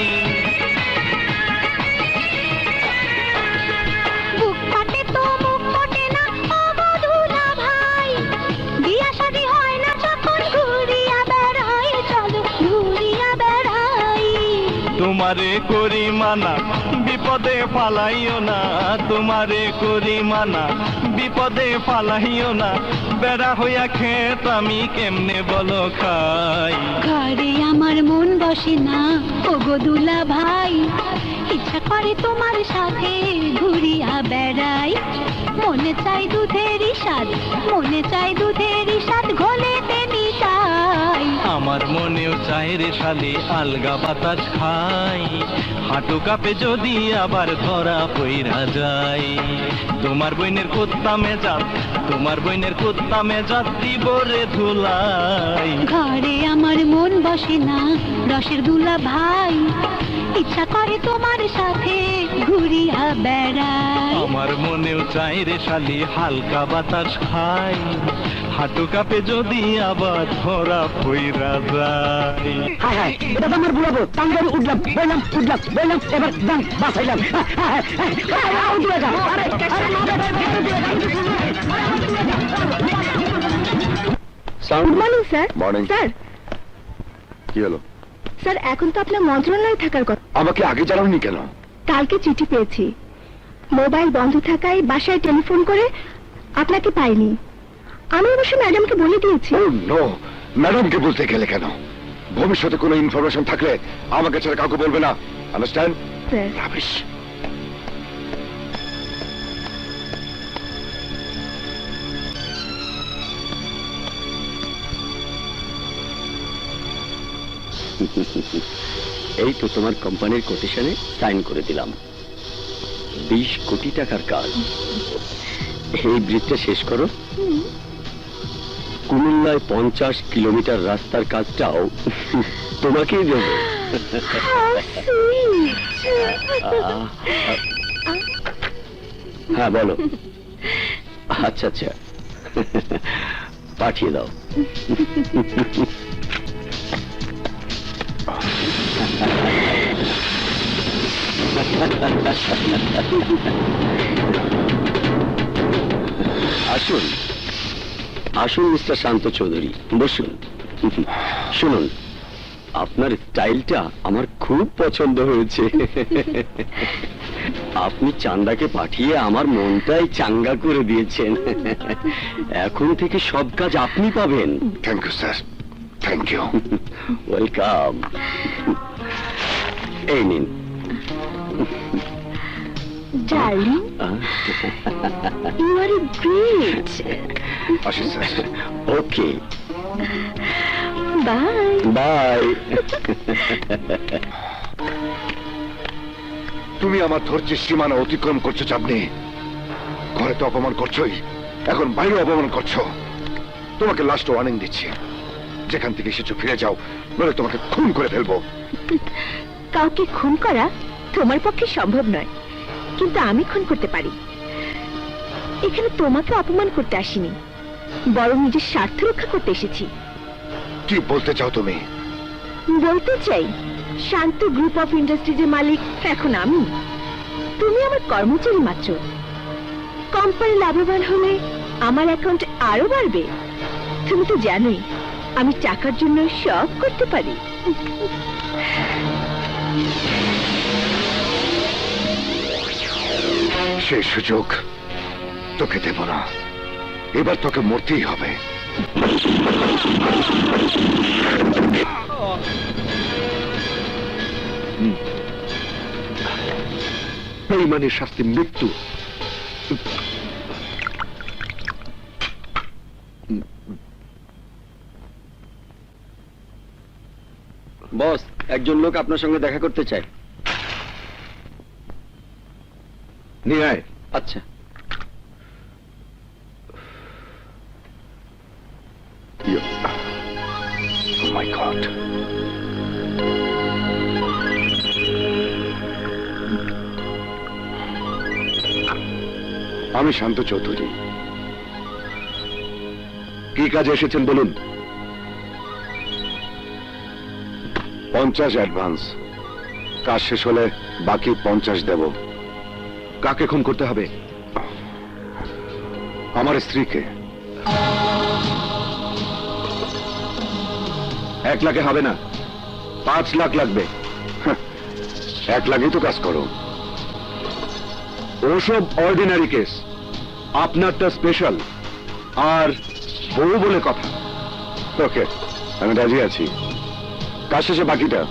বুক ফাটে তো মুখ ফোটে না ও বধুলা ভাই, বিয়া শাদী হয় না যখন ঘুরিয়া বেড়াই, চলো ঘুরিয়া বেড়াই। তোমারে করি মানা বিপদে ফালাইও না, তোমারে করি মানা বিপদে ফালাইও না। বেড়া হইয়া খেত আমি কেমনে বলো খাই। ঘরে আমার মন বসে না ও গো দুলা ভাই, ইচ্ছা করে তোমার সাথে ঘুরিয়া বেড়াই। মনে চাই দুধেরই স্বাদ, মনে চাই দুধেরই স্বাদ ঘোলেতে মিশাই। আমার মনেও চায় রে শালি আলগা বাতাস খাই, হাঁটু কাপে যদি আবার ধরা পইরা যায়। তোমার বইনের কুত্তা মেজাজ, তোমার বইনের কুত্তা মেজাজ দিব রে ধুলাই। ঘরে আমার মন বসে না রসের দুলা ভাই, ইচ্ছা করে তোমার সাথে ঘুরিয়া বেড়াই। আমার মনেও চাই রে শালি হালকা বাতাস খাই, হাঁটু কাপে যদি আবার ধরা পইরা যায়। হায় হায়, এটা তো আমার বুড়াবো। টাঙ্গারি উঠলাম, বললাম, উঠলাম, বললাম, এবার দাম বাঁচাইলাম। উঠবে যা। আরে, good morning sir. Morning. Sir, কি হলো? স্যার এখন তো আপনার মন্ত্রণালয়ে থাকার কথা। আমাকে আগে জানাওনি কেন? কালকে চিঠি পেয়েছি, মোবাইল বন্ধ থাকায় বাসায় টেলিফোন করে আপনাকে পাইনি। আমি অবশ্য ম্যাডামকে বলে দিয়েছি। ও নো, ম্যাডামকে বলতে গেলে কেন? ভবিষ্যতে কোনো ইনফরমেশন থাকলে আমাকে ছাড়া কাউকে বলবে না, আন্ডারস্ট্যান্ড? Sir, rubbish. এই তো তোমার কোম্পানির কোটেশনে সাইন করে দিলাম। 20 কোটি টাকার কাজ। এই ব্রিজটা শেষ করো, কুমিল্লায় 50 কিলোমিটার রাস্তার কাজটাও তোমাকেই দেব। how sweet. হ্যাঁ বলো। আচ্ছা আচ্ছা, পাঠিয়ে দাও। আসুন আসুন মিস্টার শান্ত চৌধুরী, বসুন। শুনুন, আপনার স্টাইলটা আমার খুব পছন্দ হয়েছে। আপনি চান্দাকে পাঠিয়ে আমার মনটাই চাঙ্গা করে দিয়েছেন। এখন থেকে সব কাজ আপনি পাবেন। Thank you sir, thank you. Welcome. এই নিন। Darling, you are great. আসি স্যার। Okay, Bye. বাই। তুমি আমার ধৈর্যের সীমানা অতিক্রম করছো চাঁদনি। ঘরে তো অপমান করছোই, এখন বাইরে অপমান করছো। তোমাকে লাস্ট ওয়ার্নিং দিচ্ছি, যেখান থেকে এসেছো ফিরে যাও, নইলে তোমাকে খুন করে ফেলবো। কাউকে খুন করা তোমার পক্ষে সম্ভব নয়, কিন্তু আমি খুন করতে পারি। এখানে তোমাকে অপমান করতে আসিনি, বরং নিজের স্বার্থ রক্ষা করতে এসেছি। কি বলতে চাও তুমি? বলতে চাই, শান্ত গ্রুপ অফ ইন্ডাস্ট্রিজের মালিক এখন আমি, তুমি আমার কর্মচারী মাত্র। কোম্পানি লাভবান হলে আমার অ্যাকাউন্ট আরো বাড়বে। তুমি তো জানোই আমি টাকার জন্য সব করতে পারি। সেই সুযোগ তোকে দেব না, এবার তোকে মরতেই হবে। বেঈমানের শাস্তি মৃত্যু। বস, একজন লোক আপনার সঙ্গে দেখা করতে চায়। নিয়ে আয়। আচ্ছা। Oh my God. আমি শান্ত চৌধুরী। কি কাজে এসেছেন বলুন। 50 অ্যাডভান্স, কাজ শেষ হলে বাকি 50 দেব। কাকে খুন করতে হবে? আমার স্ত্রীকে। 1 লাখে হবে না, 5 লাখ লাগবে। 1 লাখই তো কাজ করো। ওসব অর্ডিনারি কেস, আপনারটা স্পেশাল। আর বউ বলে কথা। ওকে, আমি রাজি আছি। কাজ শেষে বাকিটা।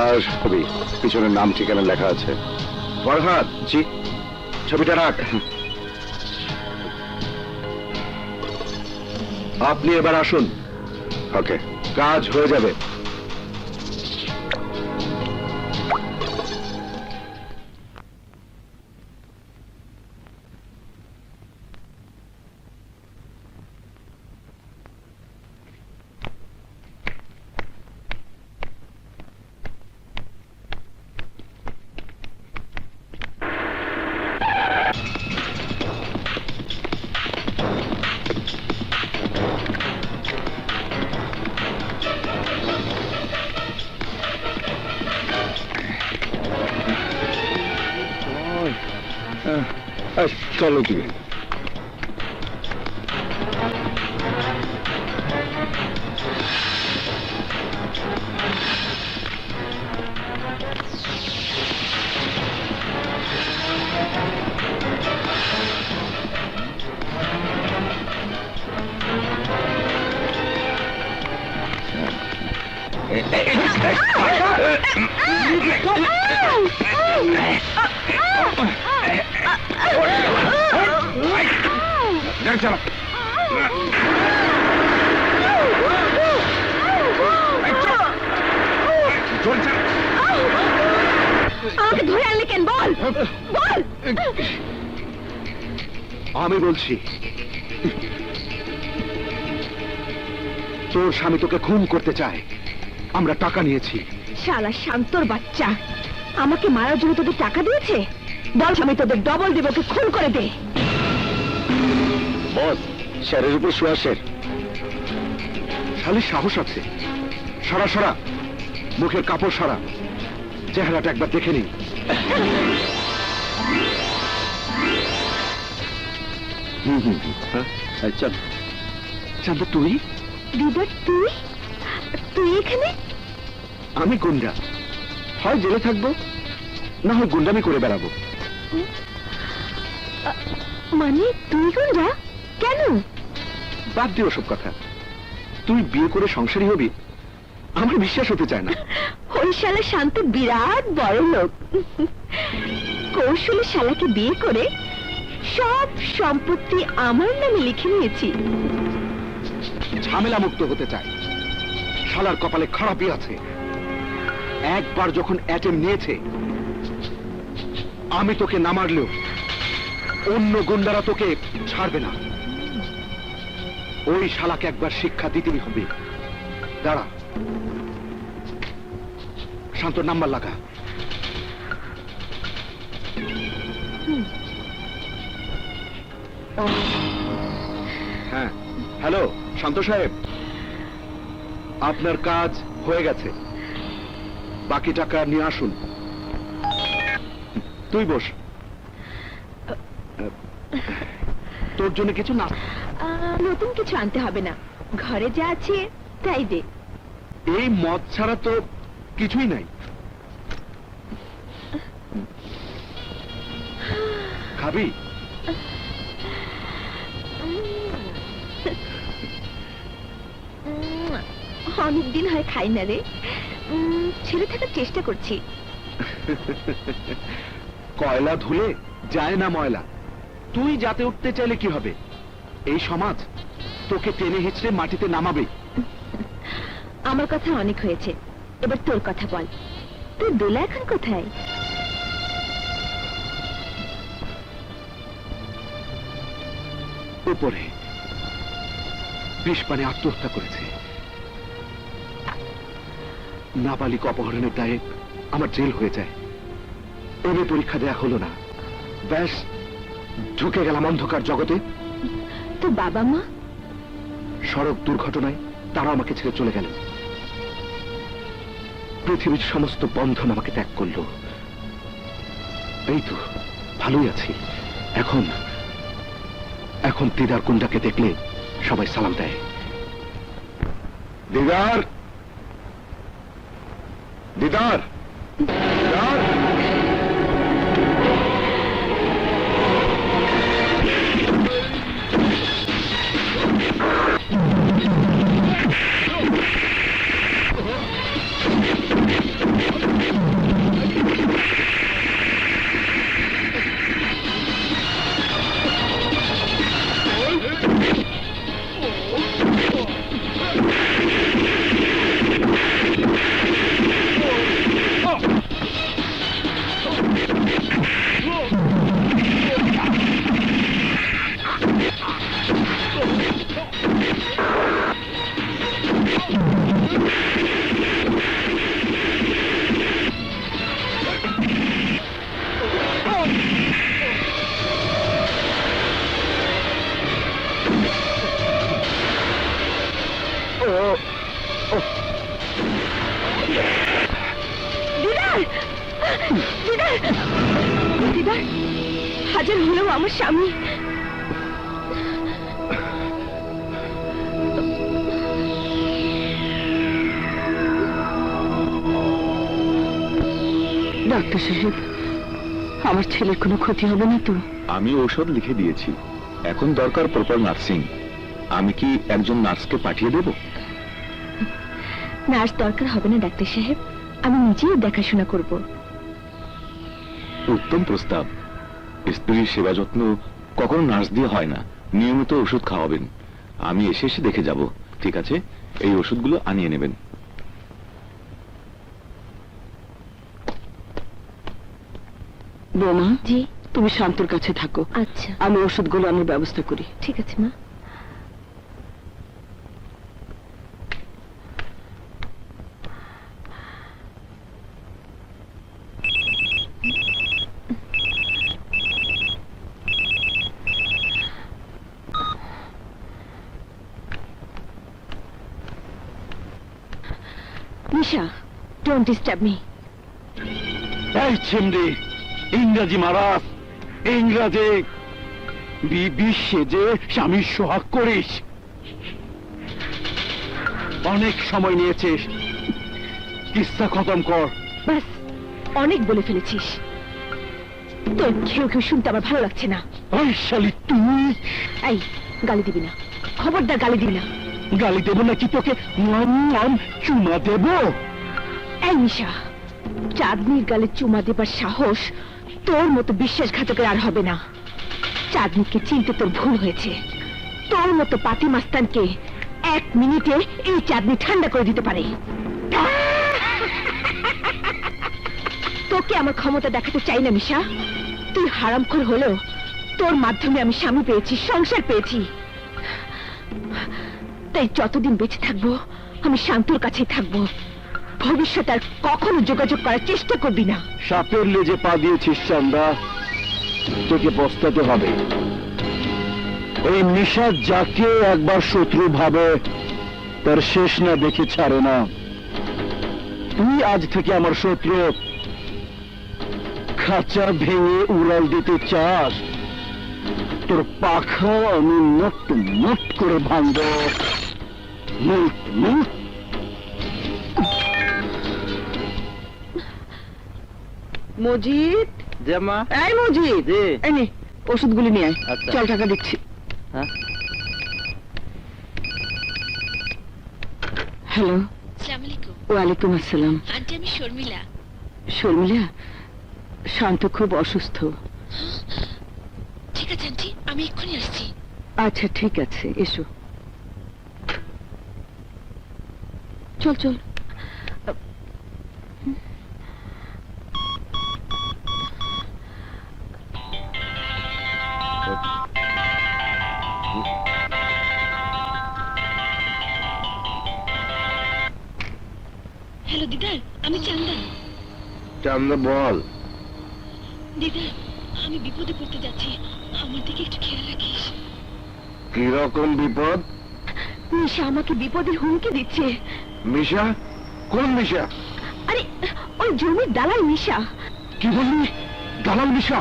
আর ছবি পিছনের নাম ঠিকানা লেখা আছে। ফরহাদ, জি। ছবিটা রাখ। আপনি এবার আসুন, ওকে। কাজ হয়ে যাবে। চলো তুমি। আমাকে ধরে আনলি কেন? বল বল। আমি বলছি, তোর স্বামী তোকে খুন করতে চায়। আমরা টাকা নিয়েছি। শালা শান্তর বাচ্চা, আমাকে মারার জন্য তোদের টাকা দিয়েছে? বল, আমি তোদের ডবল দিব, ওকে খুন করে দে। বস, শেরের উপর শোয়া শের। শালির সাহস আছে। সারা সারা মুখের কাপড় সারা, চেহারাটা একবার দেখে নিই। আচ্ছা, শান্ত তুই? দিদা, তুই তুই এখানে? আমি গুন্ডা, হয় জেলে থাকবো, না হয় গুন্ডামি করে বেড়াবো। মানে তুই গুন্ডা? কেন? বাদ দিও সব কথা। তুই বিয়ে করে সংসারী হবি, আমার বিশ্বাস হতে চায় না। ওই শালা শান্ত বিরাট বড় লোক। কৌশলে শালাকে বিয়ে করে সব সম্পত্তি আমার নামে লিখে নিয়েছি। ঝামেলা মুক্ত হতে চায়। শালার কপালে খারাপই আছে। একবার যখন অ্যাটেম নিয়েছে, আমি তোকে না মারলেও অন্য গুন্ডারা তোকে ছাড়বে না। ওই শালাকে একবার শিক্ষা দিতেই হবে। দাঁড়া, শান্ত নাম্বার লাগা। হ্যাঁ, হ্যালো শান্ত সাহেব, আপনার কাজ হয়ে গেছে। বাকি টাকা নিয়ে আসুন। তুই বস। তোর জন্য কিছু না। নতুন কিছু আনতে হবে না, ঘরে যা আছে তাই দে। এই মদ ছাড়া তো কিছুই নাই। খাবি? অনেকদিন হয় খাই না রে। ছেড়ে থাকার চেষ্টা করছি। কয়লা ধুলে যায় না ময়লা। তুই যাতে উঠতে চাইলে কি হবে? এই সমাজ তোকে টেনে হিচড়ে মাটিতে নামাবে। আমার কথা অনেক হয়েছে, এবার তোর কথা বল। তোর দোলা এখন কোথায়? উপরে বিষ পানে আত্মহত্যা করেছে। নাবালিক অপহরণের দায়ে আমার জেল হয়ে যায়। এমএ পরীক্ষা দেয়া হলো না, ব্যাস ঢুকে গেলাম অন্ধকার জগতে। তো বাবা মা? সড়ক দুর্ঘটনায় তারা আমাকে ছেড়ে চলে গেল। পৃথিবীর সমস্ত বন্ধন আমাকে ত্যাগ করলো। এই তো ভালোই আছি। এখন এখন দিদার কুণ্ডাকে দেখলে সবাই সালাম দেয়। দিদার, দিদার, দিদার। দিদার, দিদার, দিদার, হাজার হলেও আমার স্বামী। ডাক্তার সাহেব, আমার ছেলের কোনো ক্ষতি হবে না তো? আমি ঔষধ লিখে দিয়েছি, এখন দরকার প্রপার নার্সিং। আমি কি একজন নার্সকে পাঠিয়ে দেব? নার্স দরকার হবে না ডাক্তার সাহেব, আমি নিজেই দেখাশোনা করব। উত্তম প্রস্তাব। স্ত্রীর সেবা যত্ন কখনো নার্স দিয়ে হয় না। নিয়মিত ওষুধ খাওয়াবেন। আমি এসে এসে দেখে যাব। ঠিক আছে, এই ওষুধগুলো আনিয়ে নেবেন। বৌমা, জি। তুমি শান্তর কাছে থাকো, আচ্ছা, আমি ওষুধগুলো আনার ব্যবস্থা করি। ঠিক আছে মা। নিশা, ডোন্ট ডিস্টার্ব মি। এই ছিমড়ি, ইংরাজি মারাস, ইংরাজি বিবি সেজে স্বামীর সোহাগ করিস। অনেক সময় নিয়েছিস, কিস্সা খতম কর। বাস, অনেক বলে ফেলেছিস। তোর ঘেউ ঘেউ শুনতে আমার ভালো লাগছে না। ওই শালি তুই! এই, গালি দিবি না, খবরদার গালি দিবি না। গালি দেবো নাকি তোকে নাম চুমা দেব? এই নিশা, চাঁদনির গালে চুমা দেবার সাহস তোর মতো বিশ্বাসঘাতকের আর হবে না। চাঁদনিকে চিনতে তোর ভুল হয়েছে। তোর মতো পাতি মাস্তানকে 1 মিনিটে এই চাঁদনি ঠান্ডা করে দিতে পারে। তোকে আমার ক্ষমতা দেখাতে চাই না মিশা। তুই হারামখোর হলেও তোর মাধ্যমে আমি স্বামী পেয়েছি, সংসার পেয়েছি। তাই যতদিন বেঁচে থাকবো আমি শান্তর কাছেই থাকবো। ভবিষ্যতে আর কখনো যোগাযোগ করার চেষ্টা করবি না। সাপের লেজে পা দিয়েছিস চান্দা, তোকে পস্তাতে হবে। এই নিশা যাকে একবার শত্রু ভাবে তার শেষ না দেখে ছাড়ে না। তুই আজ থেকে আমার শত্রু। খাঁচা ভেঙে উড়াল দিতে চাস? তোর পাখা আমি নট নট করে ভাঙব। মুট মুট। মজিদ, জামা এই মজিদ, জি। এই নে ওষুধগুলি নিয়ে আয়। আচ্ছা। চল, টাকা দিচ্ছি। হ্যাঁ? হ্যালো। আসসালামু আলাইকুম। ওয়ালাইকুম আসসালাম। আন্টি, আমি শর্মিলা। শর্মিলা, শান্ত খুব অসুস্থ। ঠিক আছে আন্টি, আমি এক্ষুনি আসছি। আচ্ছা ঠিক আছে, এসো। চল চল। হ্যালো দিদার, আমি চান্দা। চান্দা বল। দিদার, আমি বিপদে পড়তে যাচ্ছি, আমার দিকে একটু খেয়াল রাখিস। কিরকম বিপদ? নিশা আমাকে বিপদের হুমকি দিচ্ছে। মিশা? কোন মিশা? আরে ওই জমির দালাল নিশা। কি বললি? দালাল মিশা?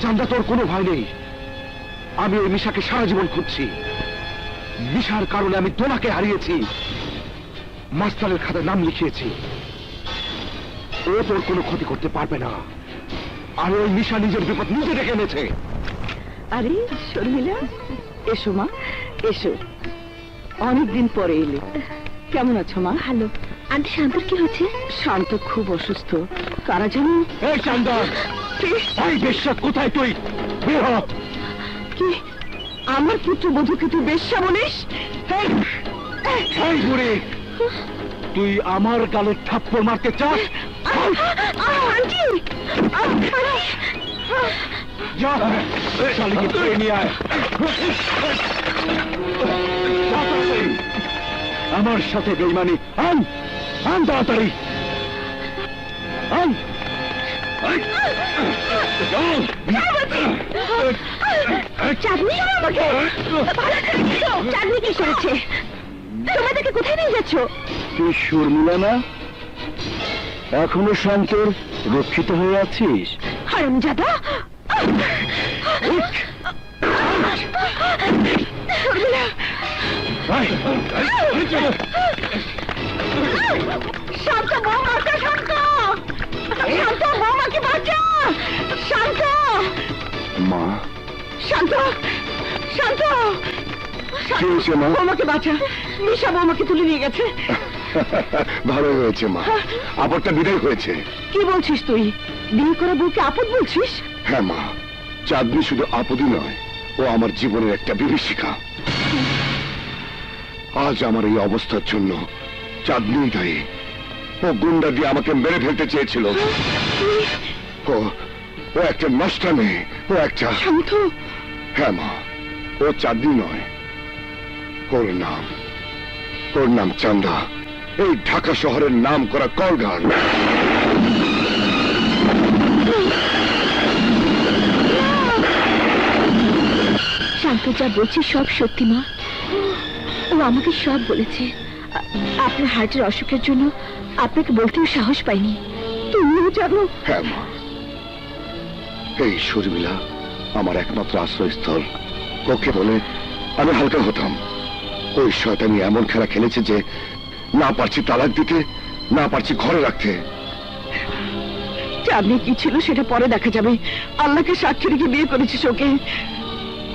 চান্দা, তোর কোনো ভয় নেই। আমি ওই মিশাকে সারা জীবন খুঁজছি। মিশার কারণে আমি তোমাকে হারিয়েছি, মাস্টারের খাতায় নাম লিখিয়েছি। ও তোর কোনো ক্ষতি করতে পারবে না। আর ওই মিশা নিজের বিপদ নিজে ডেকে এনেছে। আরে শর্মিলা, এসো মা, এসো। অনেকদিন পরে এলে। কেমন আছো মা? ভালো। আন্টি শান্তর কি হয়েছে? শান্ত খুব অসুস্থ। কারা জানো? এই চান্দা, এই বেশ্যা কোথায় তুই? বের হ। কি আমার পুত্রবধূকে তুই বেশ্যা বলিস? এই বুড়ি, তুই আমার গালে থাপ্পড় মারতে চাস? আন্টি! যা, শালিকে ধরে নিয়ে আয়। আমার সাথে বেইমানি আন, আন তাড়াতাড়ি আন। চাঁদনি আমাকে চাঁদনি কি করেছে? তোমাদেরকে কোথায় নিয়ে যাচ্ছ? তুই শর্মিলা না? এখনো শান্তর রক্ষিত হয়ে আছিস? হারামজাদা! শর্মিলা! শান্ত বৌমাকে, শান্ত! শান্ত বৌমাকে বাঁচা! শান্ত! মা, শান্ত! শান্ত! কি হয়েছে মা? বৌমাকে বাঁচা। নিশা বৌমাকে তুলে নিয়ে গেছে। ভালো হয়েছে মা, আপদটা বিদায় হয়েছে। কি বলছিস তুই? বিয়ে করা বউকে আপদ বলছিস? হ্যাঁ মা, চাঁদনি শুধু আপদই নয়, ও আমার জীবনের একটা বিভীষিকা। আজ আমার এই অবস্থার জন্য চাঁদনি দায়ী। ও গুন্ডা দিয়ে আমাকে মেরে ফেলতে চেয়েছিল। ও ও একটা নষ্টা মেয়ে, ও একটা। শান্ত! হ্যাঁ মা, ও চাঁদনি নয়, ওর নাম চান্দা। এই ঢাকা শহরের নাম করা কলগার। শান্ত যা বলছে সব সত্যি মা। ও আমাকে সব বলেছে। আপনার হার্টের অসুখের জন্য আপনাকে বলতেও সাহস পাইনি। তুমিও জানো? হ্যাঁ মা, এই শর্মিলা আমার একমাত্র আশ্রয়স্থল। ওকে বলে আমি হালকা হতাম। ওই শয়তানি এমন খেলা খেলেছে যে না পারছি তালাক দিতে, না পারছি ঘরে রাখতে। চাঁদনি কি ছিল সেটা পরে দেখা যাবে। আল্লাহকে সাক্ষী রেখে বিয়ে করেছিস ওকে।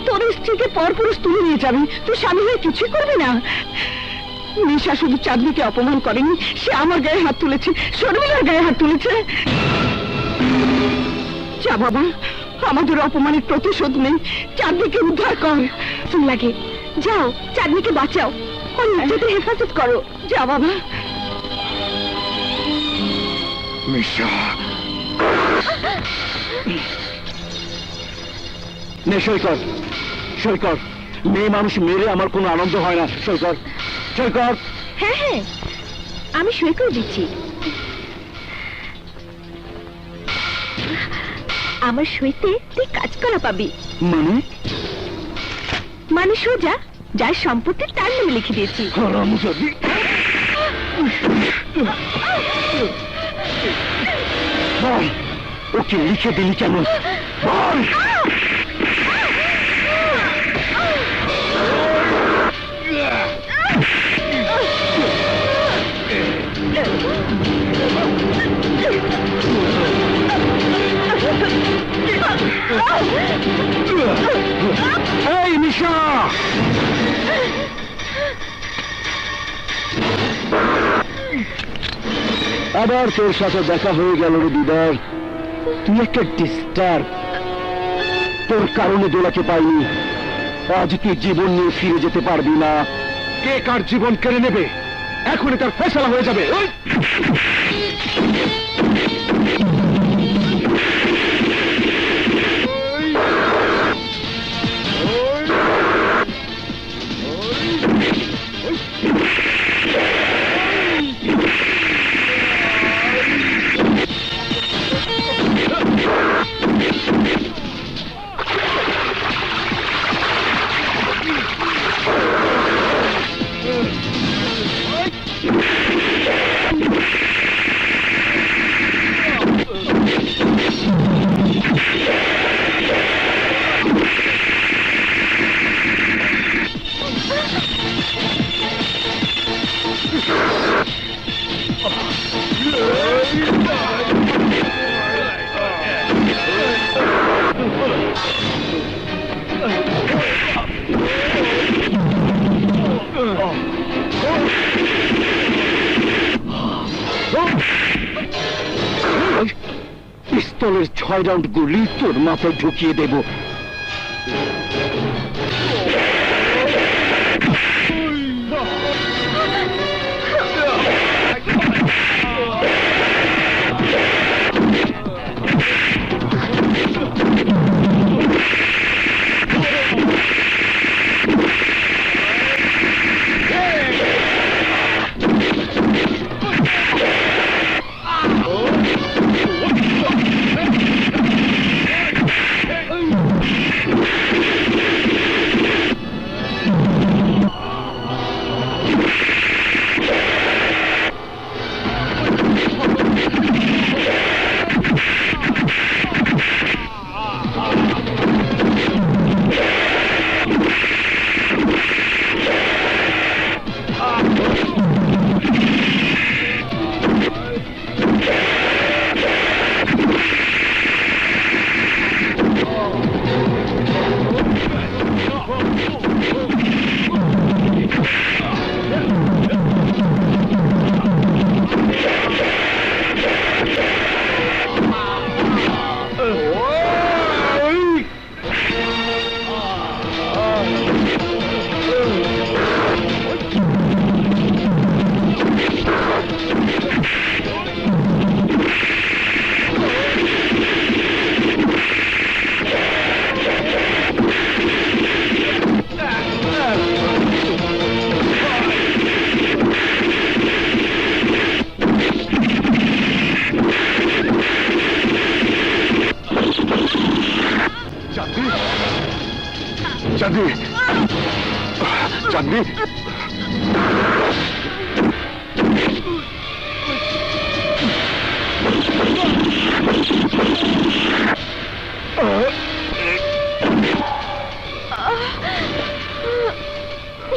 তোর স্ত্রীকে পরপুরুষ তুলে নিয়ে যাবি, তুই স্বামী হয়ে কিছুই করবি না। নিশা শুধু চাঁদনিকে অপমান করেনি, সে আমার গায়ে হাত তুলেছে, শর্মিলার গায়ে হাত তুলেছে। যা বাবা, আমাদের অপমানের প্রতিশোধ নেই, চাঁদনিকে উদ্ধার কর। লাগে যাও, চাঁদনিকে বাঁচাও, ওর ইজ্জতের হেফাজত করো। যা বাবা। মিশা, নে সই কর, সই কর। মেয়ে মানুষ মেরে আমার কোনো আনন্দ হয় না। সই কর, সই কর। হ্যাঁ হ্যাঁ, আমি সই করে দিচ্ছি। আমার সইতে তুই কাজ করা পাবি। মানে সোজা যার সম্পত্তি তার নামে লিখে দিয়েছি। হারামজাদি! বল, ওকে লিখে দিলি কেন? বল! এই নিশা! আবার তোর সাথে দেখা হয়ে গেল রে দিদার। তুই একটা ডিস্টার্ব। তোর কারণে দোলাকে পাইনি। আজ তুই জীবন নিয়ে ফিরে যেতে পারবি না। কে কার জীবন কেড়ে নেবে এখনই তার ফয়সালা হয়ে যাবে। পিস্তলের 6 রাউন্ড গুলি তোর মাথায় ঢুকিয়ে দেব। চাঁদনি, চাঁদনি,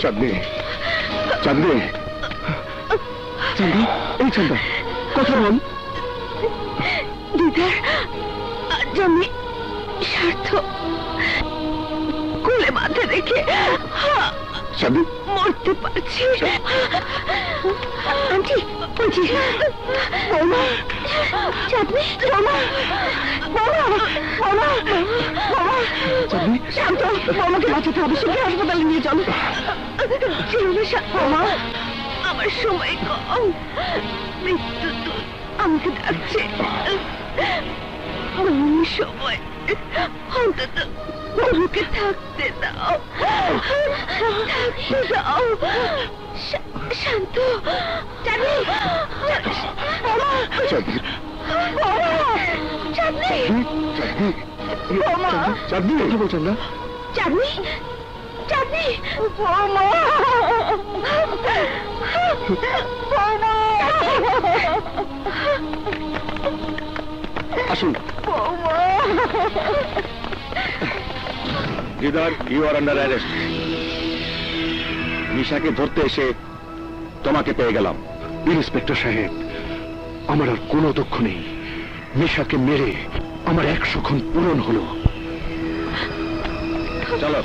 চাঁদনি, চাঁদনি, চাঁদনি, এই চাঁদা কথা বল। দিদার আজ আমি স্বার্থ কোলে মাথা রেখে চাঁদনি, মরতে পারছি। আন্টি, বুঝি বৌমা, চাঁদনি, বৌমা, বৌমা, বৌমা, বৌমা, চাঁদনি, শান্ত, বৌমাকে বাঁচাতে হবে, শীঘ্র হাসপাতালে নিয়ে চলো। বৌমা, আমার সময় কম, মৃত্যু দূত আমাকে ডাকছে। সময় অন্তত বউকে থাকতে দাও, থাকতে দাও। শান্ত, চাঁদনি, বৌমা, চাঁদনি, বৌমা, চাঁদনি, বৌমা, চাঁদনি, কথা বলছেন না? চাঁদনি, চাঁদনি, বৌমা, বৌমা, আসুন। বৌমা। দিদার, ইউ আর আন্ডার অ্যারেস্ট। নিশাকে ধরতে এসে তোমাকে পেয়ে গেলাম। ইন্সপেক্টর সাহেব, আমার আর কোনো দুঃখ নেই। নিশাকে মেরে আমার 100 খুন পূরণ হলো। চলো।